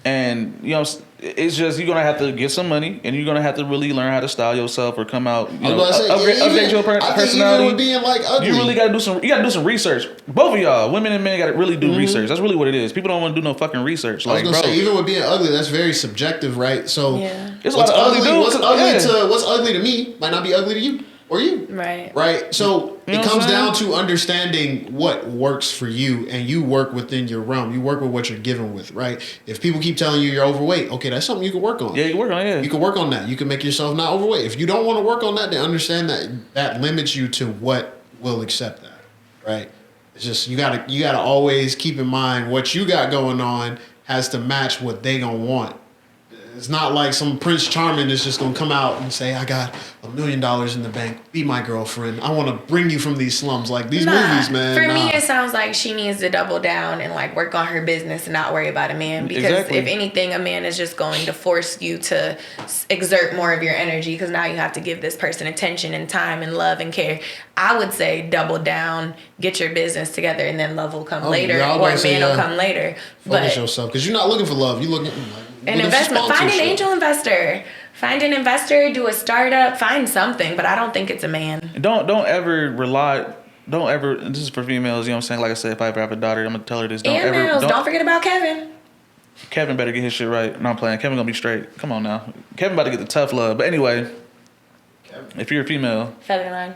And you know, it's just you're gonna have to get some money, and you're gonna have to really learn how to style yourself or come out. You know, update your I think personality. even with being like ugly, You really gotta do some. You gotta do some research. Both of y'all, women and men, gotta really do research. That's really what it is. People don't want to do no fucking research. I was Like, gonna bro, say, even with being ugly, that's very subjective, right? So, Yeah. There's a lot of ugly dudes. what's ugly to me might not be ugly to you or you. Right. Right. So You know it what comes I'm down to understanding what works for you, and you work within your realm. You work with what you're given with, right? If people keep telling you you're overweight, okay, that's something you can work on. Yeah, you work on it. Yeah. You can work on that. You can make yourself not overweight. If you don't want to work on that, then understand that that limits you to what will accept that, right? It's just you gotta always keep in mind what you got going on has to match what they gonna want. It's not like some Prince Charming is just gonna come out and say, "I got $1 million in the bank. Be my girlfriend. I want to bring you from these slums." Like these movies, man. For me, it sounds like she needs to double down and like work on her business and not worry about a man. Because Exactly. if anything, a man is just going to force you to exert more of your energy because now you have to give this person attention and time and love and care. I would say double down, get your business together, and then love will come later, yeah, I was or gonna a say, man will come later. Focus But yourself because you're not looking for love. You're looking an for investment. Find an sponsorship. angel investor. Find an investor. Do a startup. Find something. But I don't think it's a man. Don't ever rely. Don't ever. This is for females. You know what I'm saying? Like I said, if I ever have a daughter, I'm gonna tell her this. And males. Don't forget about Kevin. Kevin better get his shit right. No, I'm playing. Kevin gonna be straight. Come on now. Kevin about to get the tough love. But anyway, if you're a female, Featherline.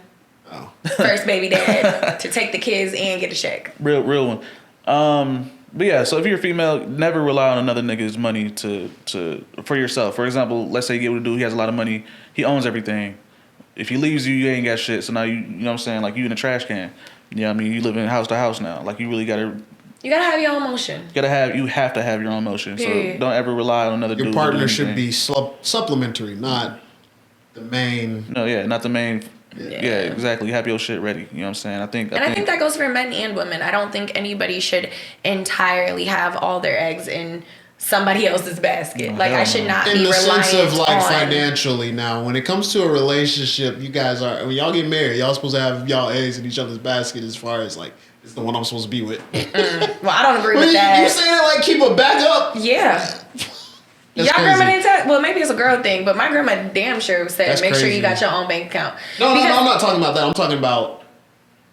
Oh. First baby dad to take the kids and get a check. real one. But yeah, so if you're a female, never rely on another nigga's money to for yourself. For example, let's say you get with a dude, he has a lot of money, he owns everything. If he leaves you, you ain't got shit. So now you know what I'm saying, like you in a trash can. You know what I mean? You live in house to house now. Like you really gotta have your own motion. you have to have your own motion. Period. So don't ever rely on another dude. Your to do partner should anything. be supplementary, not the main. No, yeah, not the main. Yeah. Yeah, exactly. Have your shit ready. You know what I'm saying? I think that goes for men and women. I don't think anybody should entirely have all their eggs in somebody else's basket. Like I should not In be the reliant sense of like on financially now, when it comes to a relationship, you guys are when y'all get married, y'all supposed to have y'all eggs in each other's basket as far as like it's the one I'm supposed to be with. Well, I don't agree Well, with you that. saying it like keep a backup? Yeah. That's Y'all grandma crazy. didn't tell. Well, maybe it's a girl thing, but my grandma damn sure said, That's make sure crazy. you got your own bank account. No, Because- I'm not talking about that. I'm talking about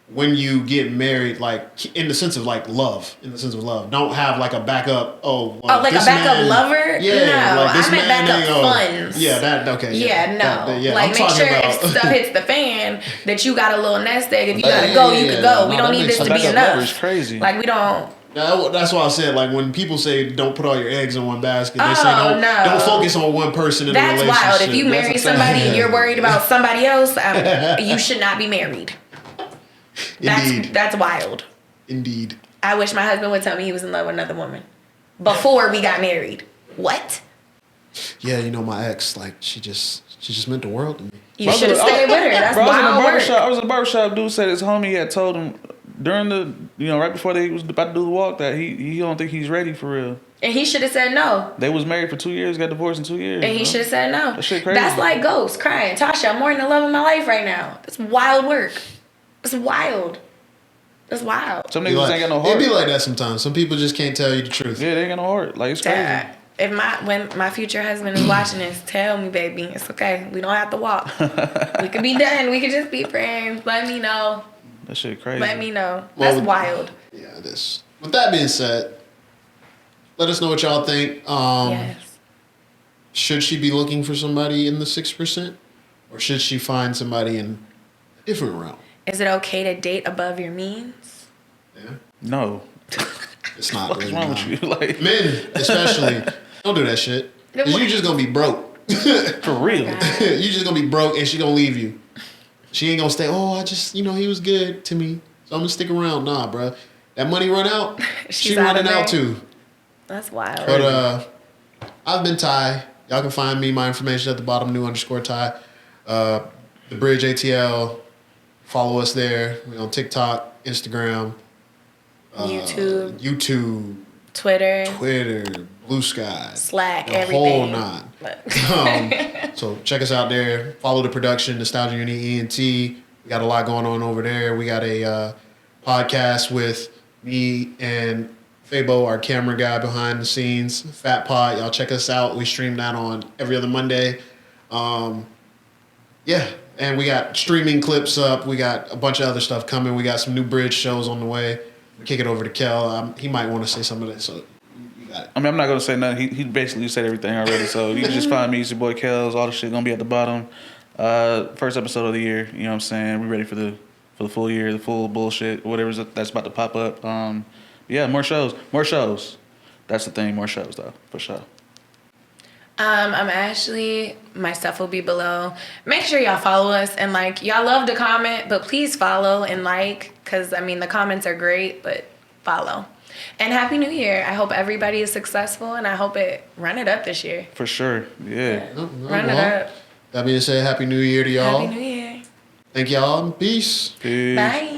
when you get married, like in the sense of like love. In the sense of love, don't have like a backup. Oh, well, like a this backup man- lover? Yeah, No, like this I meant man backup ain't gonna- funds. Yeah, that okay. Yeah, no. yeah, like I'm make talking sure about- if stuff hits the fan that you got a little nest egg. If you Yeah, gotta go, you yeah, can yeah. go. No, We don't that need makes this to sense. be Backup enough. leverage crazy. Like we don't. That's why I said like when people say don't put all your eggs in one basket, they say Oh, no. don't focus on one person in That's a relationship. wild. If you That's marry what I'm somebody saying. and you're worried about somebody else, you should not be married. Indeed. That's wild. Indeed. I wish my husband would tell me he was in love with another woman before we got married. What? Yeah, you know my ex, like she just meant the world to me. You should have stayed with her. That's Bro, wild work. I was in the barbershop. Dude said his homie had told him during the, right before they was about to do the walk that he don't think he's ready for real. And he should have said no. They was married for 2 years, got divorced in 2 years. And he should have said no. That shit crazy. That's like Ghost crying. Tasha, I'm more in the love of my life right now. That's wild work. It's wild. That's wild. Some Be niggas like- ain't got no heart. It be like that sometimes. Some people just can't tell you the truth. Yeah, they ain't got no heart. Like it's crazy. If when my future husband is watching this, tell me, baby, it's okay. We don't have to walk. We could be done. We could just be friends. Let me know. That shit crazy. Let me know. Well, That's wild. Yeah, it is. With that being said, let us know what y'all think. Yes. Should she be looking for somebody in the 6%? Or should she find somebody in a different realm? Is it okay to date above your means? Yeah. No. It's not What's really. wrong not. with you? Like Men, especially, don't do that shit. Because you're just going to be broke. for real. You're just going to be broke and she going to leave you. She ain't going to stay, he was good to me. So I'm going to stick around. Nah, bro. That money run out, She's she out running of out there. too. That's wild. But I've been Ty. Y'all can find me. My information at the bottom, _Ty. The Bridge ATL. Follow us there. We on TikTok, Instagram. YouTube, Twitter, Blue Sky, Slack, the everything. whole nine. So check us out there. Follow the production, Nostalgia Unit ENT. We got a lot going on over there. We got a podcast with me and Fabo, our camera guy behind the scenes, Fat Pod. Y'all check us out. We stream that on every other Monday. Yeah, and we got streaming clips up. We got a bunch of other stuff coming. We got some new bridge shows on the way. We kick it over to Kel. He might want to say some of that, so you got it. I mean, I'm not gonna say nothing. He basically said everything already. So you can just find me. It's your boy Kels. All the shit gonna be at the bottom. First episode of the year. You know what I'm saying? We ready for the full year, the full bullshit, whatever's that's about to pop up. Yeah, more shows. That's the thing. More shows though, for sure. I'm Ashley. My stuff will be below. Make sure y'all follow us and like. Y'all love to comment, but please follow and like, because I mean the comments are great, but follow. And Happy New Year. I hope everybody is successful, and I hope run it up this year. For sure. Yeah. Run it up. That being said, Happy New Year to y'all. Happy New Year. Thank y'all and peace. Peace. Bye.